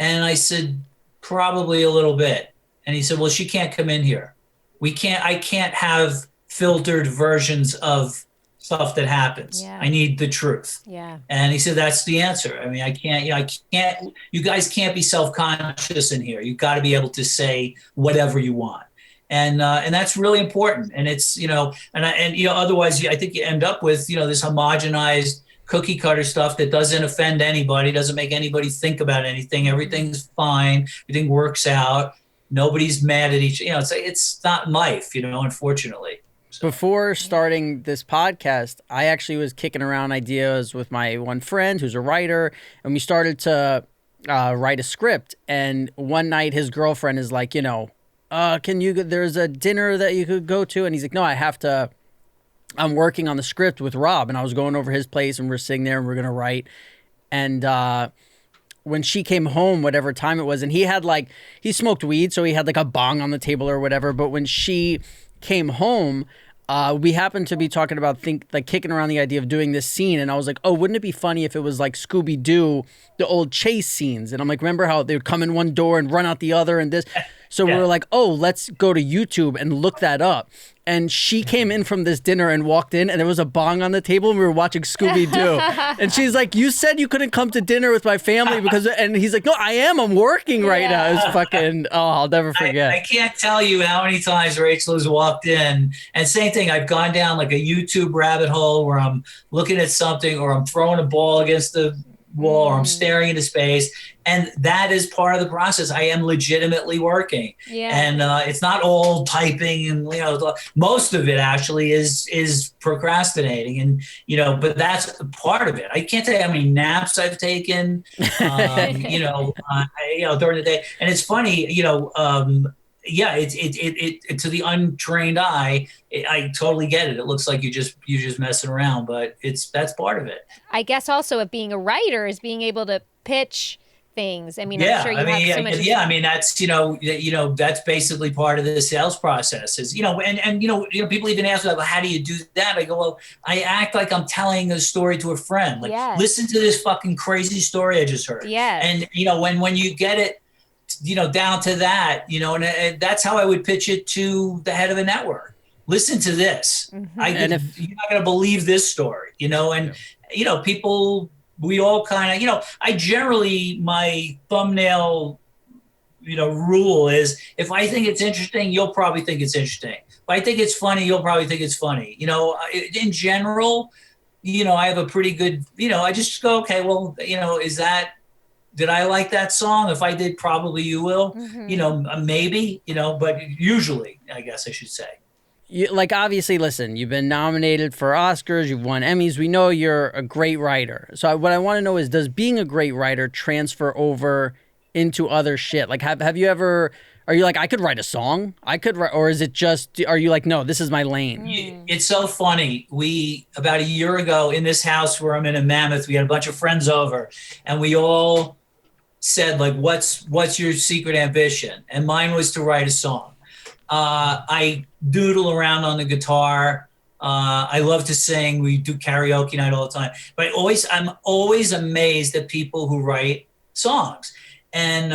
And I said, probably a little bit. And he said, well, she can't come in here. I can't have filtered versions of stuff that happens. Yeah. I need the truth. Yeah. And he said, that's the answer. I mean, you guys can't be self-conscious in here. You've got to be able to say whatever you want. And that's really important. And it's, otherwise I think you end up with, this homogenized cookie cutter stuff that doesn't offend anybody, doesn't make anybody think about anything. Everything's fine. Everything works out. Nobody's mad at each, it's not life, unfortunately. So. Before starting this podcast, I actually was kicking around ideas with my one friend who's a writer, and we started to write a script. And one night his girlfriend is like, there's a dinner that you could go to. And he's like, no, I'm working on the script with Rob. And I was going over his place, and we're sitting there and we're going to write. And, when she came home, whatever time it was, and he smoked weed, so he had like a bong on the table or whatever. But when she came home, we happened to be talking about kicking around the idea of doing this scene. And I was like, oh, wouldn't it be funny if it was like Scooby-Doo, the old chase scenes? And I'm like, remember how they would come in one door and run out the other and this? So we were like, oh, let's go to YouTube and look that up. And she came in from this dinner and walked in, and there was a bong on the table, and we were watching Scooby-Doo. And she's like, you said you couldn't come to dinner with my family and he's like, no, I am. I'm working right now. It's fucking, I'll never forget. I can't tell you how many times Rachel has walked in, and same thing, I've gone down like a YouTube rabbit hole where I'm looking at something, or I'm throwing a ball against the wall, or I'm staring into space. And that is part of the process. I am legitimately working. Yeah. And it's not all typing, and most of it actually is procrastinating, and but that's part of it. I can't tell you how many naps I've taken during the day. And it's funny, it to the untrained eye, I totally get it. It looks like you're just messing around, but that's part of it. I guess also of being a writer is being able to pitch things. I mean, I'm sure you have so much. Yeah, I mean, that's that's basically part of the sales process. Is and people even ask me, like, well, how do you do that? I go, well, I act like I'm telling a story to a friend. Like, listen to this fucking crazy story I just heard. Yeah. And when you get it, down to that, and that's how I would pitch it to the head of a network. Listen to this. Mm-hmm. You're not going to believe this story, people. We all kind of, I generally, my thumbnail, rule is, if I think it's interesting, you'll probably think it's interesting. If I think it's funny, you'll probably think it's funny. In general, I have a pretty good, I just go, okay, well, did I like that song? If I did, probably you will, maybe, but usually, I guess I should say. Obviously, listen, you've been nominated for Oscars, you've won Emmys. We know you're a great writer. So what I want to know is, does being a great writer transfer over into other shit? Like, have you ever, are you like, I could write a song? I could write, or is it just, are you like, no, this is my lane? It's so funny. About a year ago in this house where I'm in Mammoth, we had a bunch of friends over, and we all said, like, what's your secret ambition? And mine was to write a song. I doodle around on the guitar. I love to sing. We do karaoke night all the time. But I'm always amazed at people who write songs. And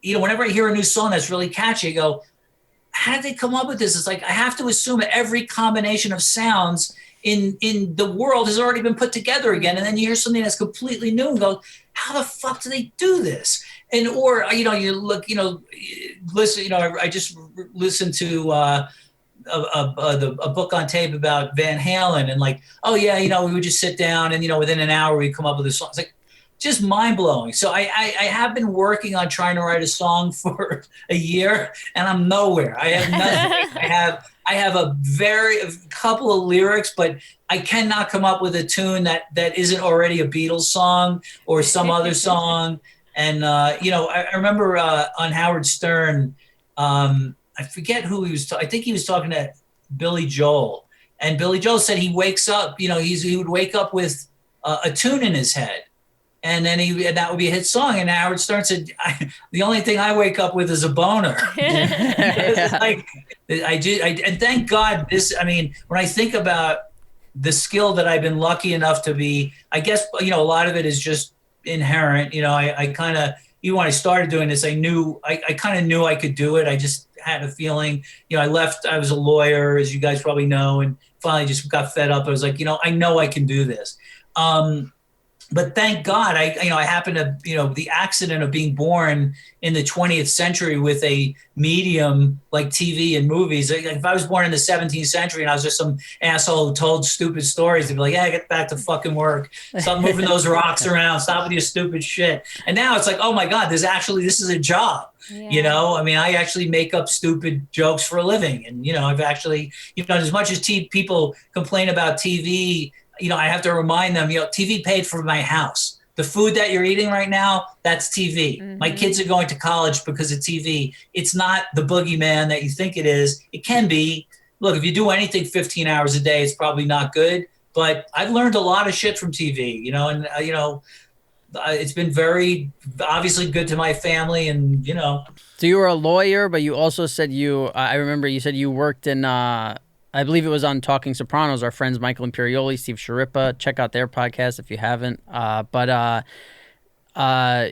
whenever I hear a new song that's really catchy, I go, how did they come up with this? It's like, I have to assume that every combination of sounds in the world has already been put together again. And then you hear something that's completely new and go, how the fuck do they do this? And, or, you look, listen, I just listened to a book on tape about Van Halen, and like, oh yeah, we would just sit down and, within an hour we'd come up with a song. It's like, just mind blowing. So I have been working on trying to write a song for a year, and I'm nowhere. I have nothing. I have a couple of lyrics, but I cannot come up with a tune that isn't already a Beatles song or some other song. And I remember on Howard Stern, I forget who he was. I think he was talking to Billy Joel, and Billy Joel said he wakes up. He would wake up with a tune in his head, and then that would be a hit song. And Howard Stern said, "The only thing I wake up with is a boner." Like and thank God this. I mean, when I think about the skill that I've been lucky enough to be, I guess a lot of it is just inherent. I kind of, even when I started doing this, I kind of knew I could do it. I just had a feeling. I was a lawyer, as you guys probably know, and finally just got fed up. I was like, I know I can do this. But thank God, I happened to, the accident of being born in the 20th century with a medium like TV and movies. Like, if I was born in the 17th century and I was just some asshole who told stupid stories, they'd be like, "Yeah, get back to fucking work. Stop moving those rocks around. Stop with your stupid shit." And now it's like, oh my God, this is a job. Yeah. I mean, I actually make up stupid jokes for a living. And, I've actually, as much as people complain about TV, I have to remind them, TV paid for my house. The food that you're eating right now, that's TV. Mm-hmm. My kids are going to college because of TV. It's not the boogeyman that you think it is. It can be. Look, if you do anything 15 hours a day, it's probably not good. But I've learned a lot of shit from TV, and it's been very obviously good to my family, and So you were a lawyer, but you also said I remember you said you worked in. I believe it was on Talking Sopranos, our friends Michael Imperioli, Steve Sharippa. Check out their podcast if you haven't. But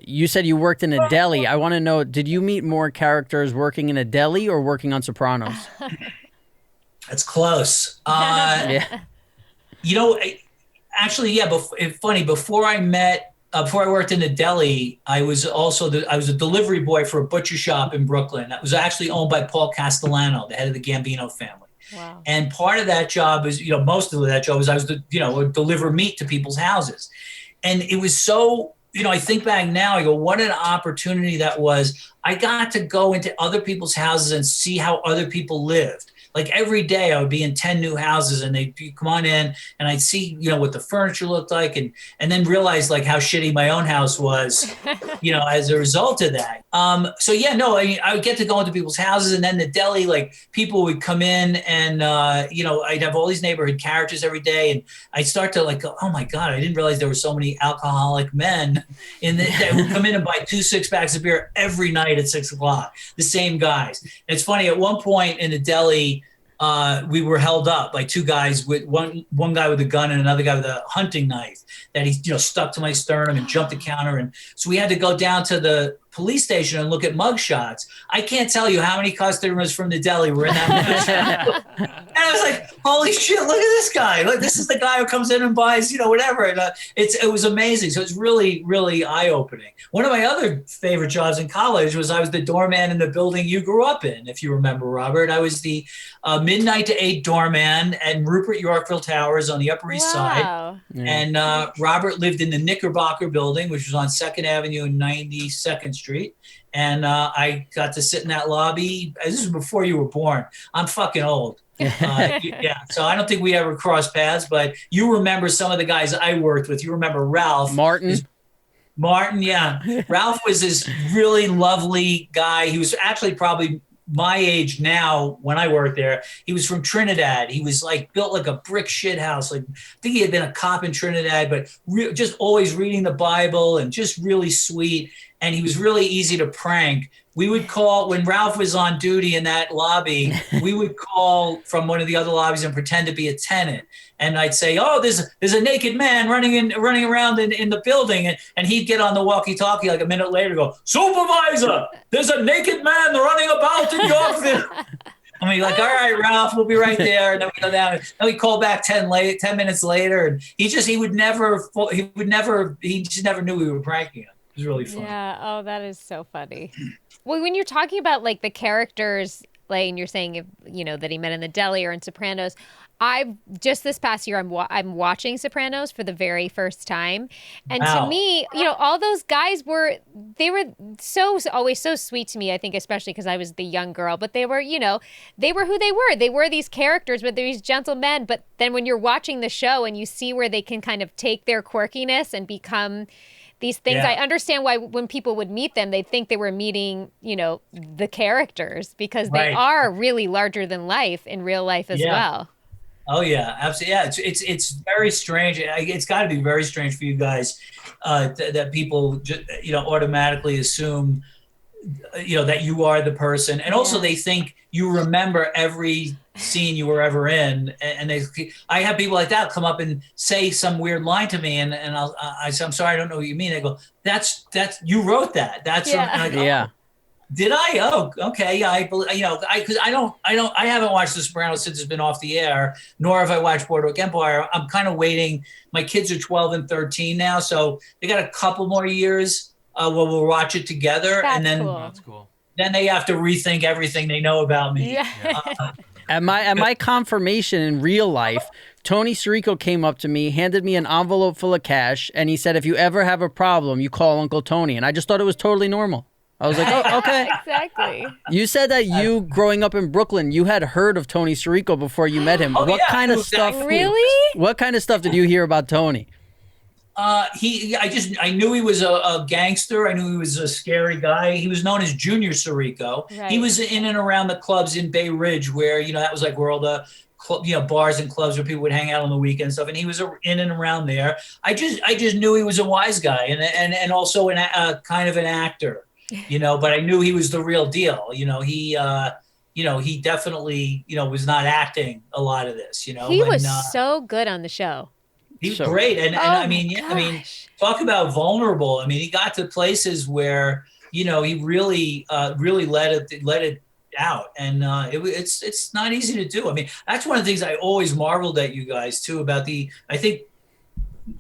you said you worked in a deli. I want to know, did you meet more characters working in a deli or working on Sopranos? That's close. Yeah. Actually, yeah. Funny. Before I worked in the deli, I was a delivery boy for a butcher shop in Brooklyn that was actually owned by Paul Castellano, the head of the Gambino family. Wow. And part of that job is, most of that job was I was, would deliver meat to people's houses. And it was so, I think back now, I go, what an opportunity that was. I got to go into other people's houses and see how other people lived. Like every day I would be in 10 new houses and they'd come on in and I'd see, what the furniture looked like and then realize like how shitty my own house was, as a result of that. I would get to go into people's houses, and then the deli, like people would come in and, I'd have all these neighborhood characters every day. And I'd start to like, go, oh my God, I didn't realize there were so many alcoholic men that would come in and buy 2 6-packs of beer every night at 6 o'clock. The same guys. And it's funny, at one point in the deli, we were held up by 2 guys, with one guy with a gun and another guy with a hunting knife that he stuck to my sternum and jumped the counter. And so we had to go down to the police station and look at mug shots. I can't tell you how many customers from the deli were in that mug shot. And I was like, holy shit, look at this guy. Look, this is the guy who comes in and buys, whatever. And it was amazing. So it's really, really eye-opening. One of my other favorite jobs in college was I was the doorman in the building you grew up in, if you remember, Robert. I was the midnight to 8 doorman at Rupert Yorkville Towers on the Upper East Side. Yeah. And Robert lived in the Knickerbocker building, which was on 2nd Avenue and 92nd Street. And I got to sit in that lobby. This was before you were born. I'm fucking old. Yeah. So I don't think we ever crossed paths, but you remember some of the guys I worked with. You remember Ralph. Martin, yeah. Ralph was this really lovely guy. He was actually probably my age now when I worked there. He was from Trinidad. He was like built like a brick shit house. Like, I think he had been a cop in Trinidad, but just always reading the Bible and just really sweet. And he was really easy to prank. We would call, when Ralph was on duty in that lobby, we would call from one of the other lobbies and pretend to be a tenant. And I'd say, oh, there's a naked man running around in the building. And he'd get on the walkie-talkie like a minute later, go, supervisor, there's a naked man running about in Yorkville. I mean, like, all right, Ralph, we'll be right there. And then we go down. And then we call back 10 minutes later. And he just never knew we were pranking him. It was really fun. Yeah. Oh, that is so funny. Well, when you're talking about like the characters, like, and you're saying, that he met in the deli or in Sopranos, I just this past year I'm watching Sopranos for the very first time, and to Wow. me, all those guys were always so sweet to me. I think especially because I was the young girl, but they were they were who they were. They were these characters, but they're these gentlemen. But then when you're watching the show and you see where they can kind of take their quirkiness and become these things, Yeah. I understand why when people would meet them, they'd think they were meeting, the characters, because they Right. are really larger than life in real life as Yeah. well. Oh yeah, absolutely. Yeah, it's very strange. It's got to be very strange for you guys that people automatically assume that you are the person, and also Yeah. they think you remember every scene you were ever in, and I have people like that come up and say some weird line to me, and I say, I'm sorry, I don't know what you mean. They go, that's you wrote that. That's Yeah. and I go, Yeah. Did I? Oh, okay. Yeah, because I haven't watched The Sopranos since it's been off the air, nor have I watched Boardwalk Empire. I'm kind of waiting. My kids are 12 and 13 now, so they got a couple more years where we'll watch it together, That's and then cool. That's cool. then they have to rethink everything they know about me. Yeah. At my confirmation in real life, Tony Sirico came up to me, handed me an envelope full of cash, and he said, "If you ever have a problem, you call Uncle Tony." And I just thought it was totally normal. I was like, "Oh, okay." Exactly. You said that you, growing up in Brooklyn, you had heard of Tony Sirico before you met him. Oh, What yeah, kind of exactly. stuff? Really? What kind of stuff did you hear about Tony? I knew he was a gangster. I knew he was a scary guy. He was known as Junior Sirico. Right. He was in and around the clubs in Bay Ridge, where that was like where all the bars and clubs where people would hang out on the weekend and stuff. And he was in and around there. I just knew he was a wise guy and also kind of an actor, But I knew he was the real deal. He definitely was not acting a lot of this. He was so good on the show. He was So- great, and Oh I my mean, gosh. talk about vulnerable. I mean, he got to places where he really let it out, and it's not easy to do. I mean, that's one of the things I always marveled at you guys too about I think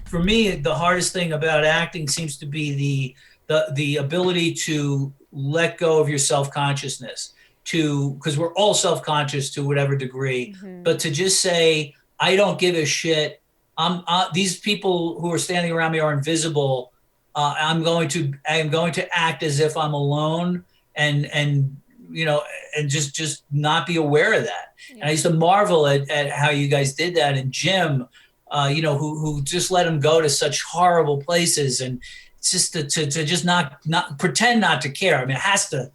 for me the hardest thing about acting seems to be the ability to let go of your self-consciousness, because we're all self-conscious to whatever degree, but to just say, I don't give a shit. These people who are standing around me are invisible. I'm going to act as if I'm alone, and just not be aware of that. Yeah. And I used to marvel at how you guys did that. And Jim, who just let him go to such horrible places, and it's just to just not pretend not to care. I mean, it has to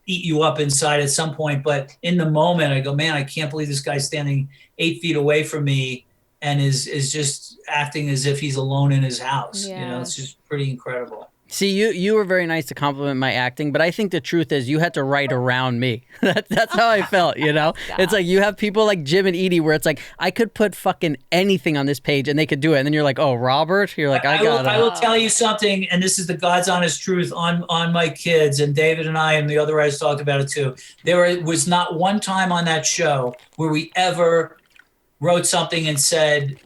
eat you up inside at some point. But in the moment, I go, man, I can't believe this guy's standing 8 feet away from me and is just acting as if he's alone in his house. Yeah. It's just pretty incredible. See, you were very nice to compliment my acting, but I think the truth is you had to write around me. That's how I felt, It's like you have people like Jim and Edie where it's like, I could put fucking anything on this page and they could do it. And then you're like, oh, Robert? You're like, I will tell you something, and this is the God's honest truth on my kids, and David and I and the other writers talked about it too. There was not one time on that show where we ever wrote something and said,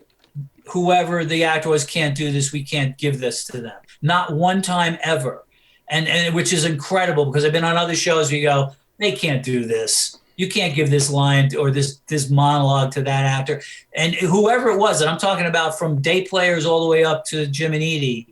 whoever the actor was can't do this, we can't give this to them. Not one time ever. And which is incredible, because I've been on other shows where you go, they can't do this. You can't give this line or this monologue to that actor. And whoever it was, and I'm talking about from day players all the way up to Jim and Edie,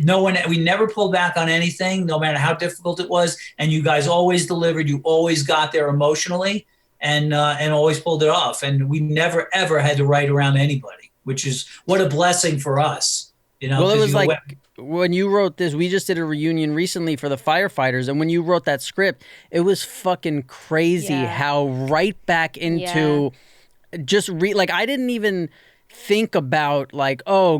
we never pulled back on anything, no matter how difficult it was. And you guys always delivered. You always got there emotionally and always pulled it off. And we never, ever had to write around anybody, which is what a blessing for us. Well, it was like when you wrote this, we just did a reunion recently for the firefighters. And when you wrote that script, it was fucking crazy how right back into just I didn't even think about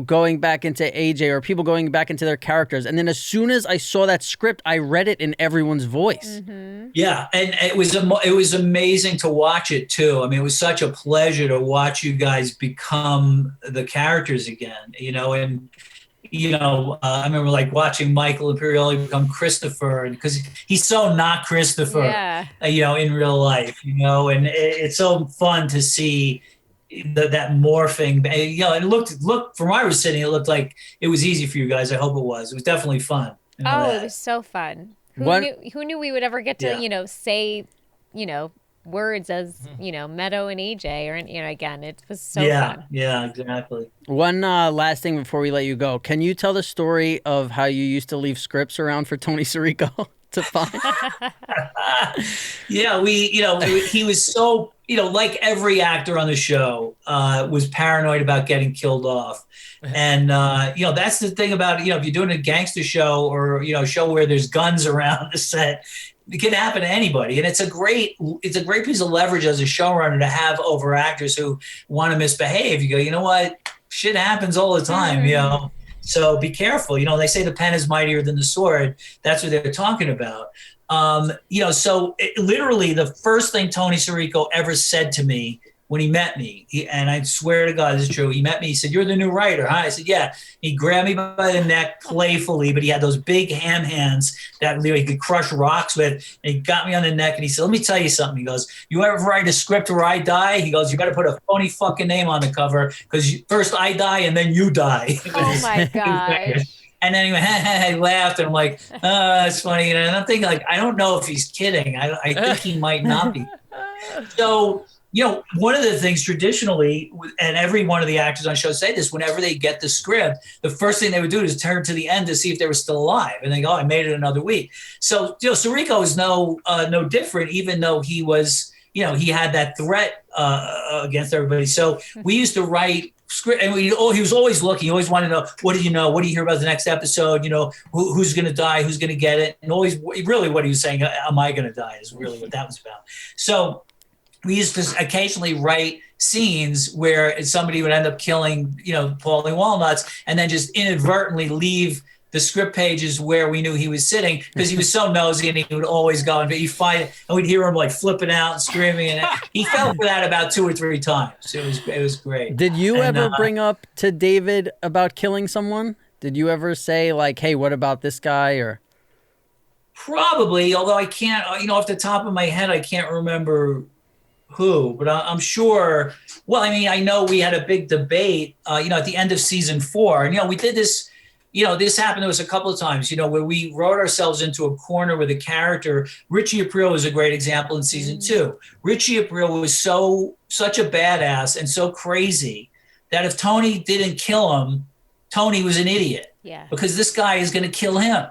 going back into AJ or people going back into their characters. And then as soon as I saw that script, I read it in everyone's voice. Mm-hmm. Yeah. And it was amazing to watch it too. I mean, it was such a pleasure to watch you guys become the characters again, and I remember watching Michael Imperioli become Christopher, because he's so not Christopher, in real life, and it's so fun to see that morphing, and it looked from where I was sitting, it looked like it was easy for you guys. I hope it was. It was definitely fun. It was so fun. Who knew we would ever get to, say, words as, Meadow and AJ, or, again, it was so fun. Yeah, exactly. One last thing before we let you go. Can you tell the story of how you used to leave scripts around for Tony Sirico to find? Yeah, he was so, like every actor on the show, was paranoid about getting killed off. And, that's the thing about, if you're doing a gangster show or, show where there's guns around the set, it can happen to anybody. And it's a great piece of leverage as a showrunner to have over actors who want to misbehave. You go, you know what? Shit happens all the time, So be careful. They say the pen is mightier than the sword. That's what they're talking about. So literally the first thing Tony Sirico ever said to me when he met me, and I swear to God, this is true. He met me. He said, "You're the new writer, huh?" I said, "Yeah." He grabbed me by the neck playfully, but he had those big ham hands that he could crush rocks with. And he got me on the neck and he said, "Let me tell you something." He goes, "You ever write a script where I die?" He goes, "You better put a phony fucking name on the cover because first I die and then you die." Oh my gosh. And then he went, he laughed, and I'm like, "Oh, that's funny." And I'm thinking, like, I don't know if he's kidding. I think he might not be. So, one of the things traditionally, and every one of the actors on shows say this, whenever they get the script, the first thing they would do is turn to the end to see if they were still alive. And they go, "Oh, I made it another week." So, Sirico is no different, even though he was, he had that threat against everybody. So we used to write script, and he was always looking. He always wanted to know, what do you know? What do you hear about the next episode? Who's going to die? Who's going to get it? And always, really, what he was saying, "Am I going to die?" is really what that was about. So we used to occasionally write scenes where somebody would end up killing, Paulie Walnuts, and then just inadvertently leave the script pages where we knew he was sitting because he was so nosy, and he would always go and he'd find it, and we'd hear him like flipping out and screaming. And he fell for that about 2 or 3 times. It was great. Did you ever bring up to David about killing someone? Did you ever say like, "Hey, what about this guy?" Or probably, although I can't, off the top of my head, I can't remember who, but I'm sure. Well, I know we had a big debate, at the end of season 4, and we did this. This happened to us a couple of times, where we wrote ourselves into a corner with a character. Richie Aprile was a great example in season 2. Richie Aprile was such a badass and so crazy that if Tony didn't kill him, Tony was an idiot. Yeah. Because this guy is going to kill him.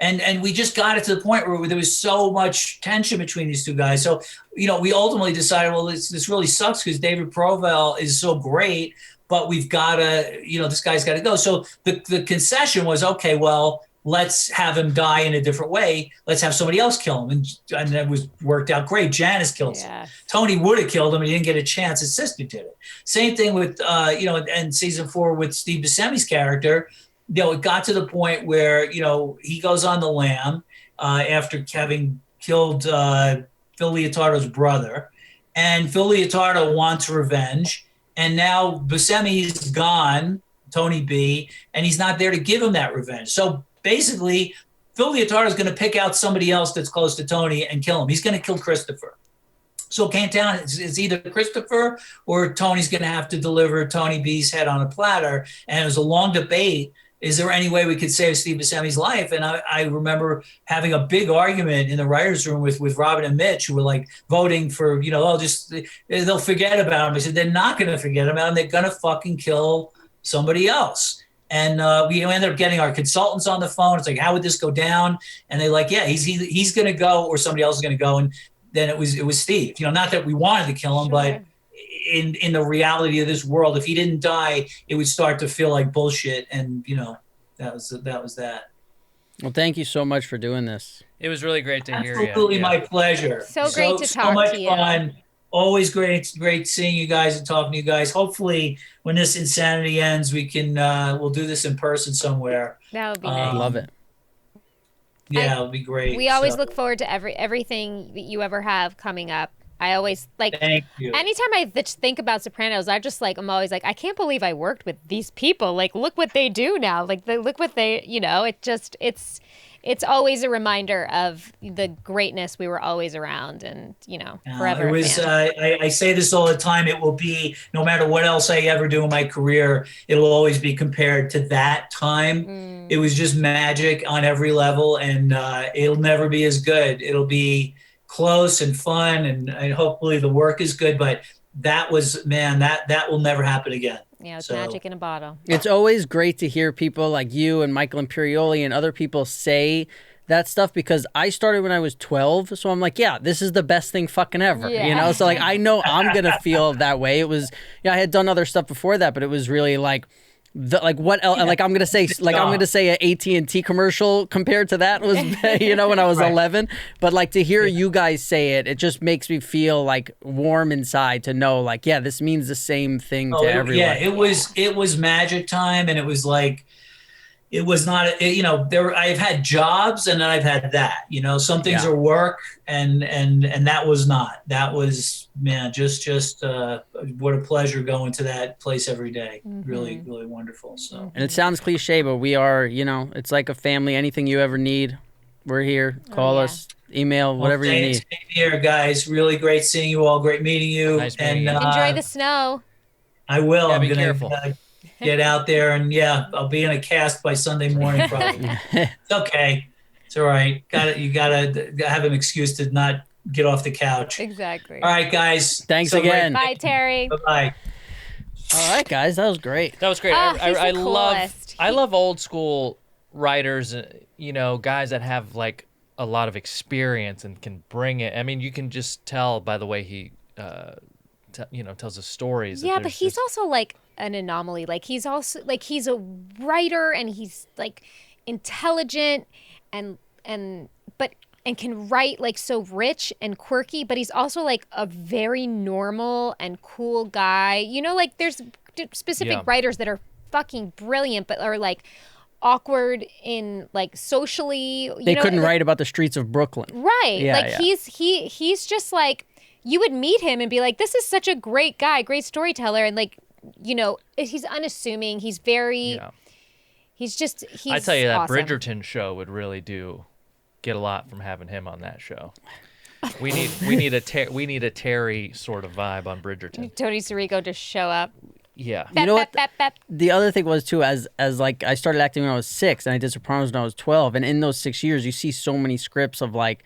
And we just got it to the point where there was so much tension between these two guys. So, we ultimately decided, well, this really sucks because David Provel is so great, but we've got to, this guy's got to go. So the concession was, okay, well, let's have him die in a different way. Let's have somebody else kill him. And that was worked out great. Janice killed him. Tony would have killed him, and he didn't get a chance. His sister did it. Same thing with, in season 4 with Steve Buscemi's character. It got to the point where, he goes on the lam after having killed Phil Leotardo's brother. And Phil Leotardo wants revenge. And now Buscemi's gone, Tony B, and he's not there to give him that revenge. So basically, Phil Leotardo is going to pick out somebody else that's close to Tony and kill him. He's going to kill Christopher. So it came down, it's either Christopher or Tony's going to have to deliver Tony B's head on a platter. And it was a long debate. Is there any way we could save Steve Buscemi's life? And I remember having a big argument in the writer's room with Robin and Mitch, who were like voting for, they'll forget about him. I said, they're not going to forget about him. They're going to fucking kill somebody else. And we ended up getting our consultants on the phone. It's like, how would this go down? And they're like, yeah, he's going to go, or somebody else is going to go. And then it was Steve. Not that we wanted to kill him, but in the reality of this world, if he didn't die, it would start to feel like bullshit. And that was that. Well, thank you so much for doing this. It was really great to hear you. Absolutely my pleasure. So great to talk much to you. Fun. Always great seeing you guys and talking to you guys. Hopefully, when this insanity ends, we can we'll do this in person somewhere. That would be nice. Love it. Yeah, it'll be great. We always look forward to everything that you ever have coming up. I always Thank you. Anytime I think about Sopranos, I'm always like, I can't believe I worked with these people. Like, look what they do now. Like, look what they, it's always a reminder of the greatness we were always around, and forever. It was. I say this all the time. It will be, no matter what else I ever do in my career, it will always be compared to that time. It was just magic on every level, and it'll never be as good. It'll be close and fun, and hopefully the work is good. But that was, man, that will never happen again. Yeah, it's So- magic in a bottle. It's always great to hear people like you and Michael Imperioli and other people say that stuff, because I started when I was 12, so I'm like, yeah, this is the best thing fucking ever, you Yeah. know? So like, I know I'm gonna feel that way. It was, yeah, I had done other stuff before that, but it was really like, like what else? Like I'm gonna say, like I'm gonna say an AT&T commercial compared to that was, you know, when I was Right. 11. But like to hear you guys say it, it just makes me feel like warm inside to know, like, yeah, this means the same thing to everyone. Yeah, it was magic time, and it was like, it was not, you know, I've had jobs and then I've had that, you know, some things Yeah. are work, and that was not. That was, man, just what a pleasure going to that place every day. Really, really wonderful. So And it sounds cliche, but we are, you know, it's like a family. Anything you ever need, we're here. Call yeah. us, email, whatever you need. Same here, guys. Really great seeing you all. Great meeting you. Nice meeting you. Enjoy the snow. I will. Yeah, I'm be gonna careful. get out there, and yeah, I'll be in a cast by Sunday morning probably. It's okay. It's all right. You gotta have an excuse to not get off the couch. Exactly. All right, guys. Thanks again. Bye, Terry. Bye bye. All right, guys, that was great. That was great. Oh, I he's the love coolest. I love old school writers, you know, guys that have like a lot of experience and can bring it. I mean, you can just tell by the way he tells his stories. that Yeah, but there's he's just- also like an anomaly. Like he's also like he's a writer and he's like intelligent and can write like so rich and quirky, but he's also like a very normal and cool guy. You know, like there's specific Yeah. writers that are fucking brilliant but are like awkward in like socially. They couldn't write about the streets of Brooklyn. Right. Yeah, like yeah. he's just like, you would meet him and be like, this is such a great guy, great storyteller, and like, you know, he's unassuming. He's very Yeah. he's I tell you, that awesome. Bridgerton show would really get a lot from having him on that show. We need a Terry sort of vibe on Bridgerton. Tony Sirico just show up. Yeah. You know what? Bep, bep, bep. The other thing was too, as like I started acting when I was 6, and I did Sopranos when I was 12, and in those 6 years, you see so many scripts of like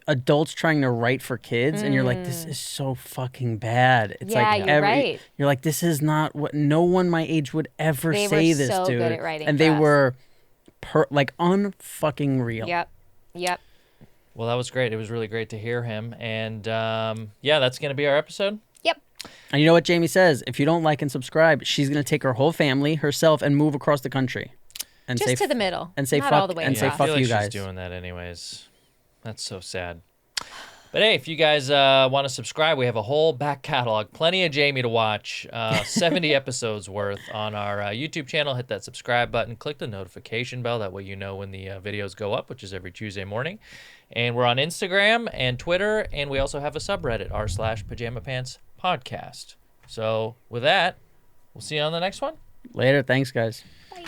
adults trying to write for kids, and you're like, this is so fucking bad. It's Yeah, like you're right. You're like, this is not what no one my age would ever They say were this, so dude. good at writing and for they us. were like unfucking real. Yep. Well, that was great. It was really great to hear him. And yeah, that's going to be our episode. Yep. And you know what Jamie says? If you don't like and subscribe, she's gonna take her whole family, herself, and move across the country, and Just say to the middle. and say Not fuck all the way and say across. fuck I feel you like guys. she's doing that anyways. That's so sad. But hey, if you guys want to subscribe, we have a whole back catalog, plenty of Jamie to watch, 70 episodes worth on our YouTube channel. Hit that subscribe button, click the notification bell. That way you know when the videos go up, which is every Tuesday morning. And we're on Instagram and Twitter, and we also have a subreddit, r/Pajama Pants Podcast. So with that, we'll see you on the next one. Later. Thanks, guys. Bye.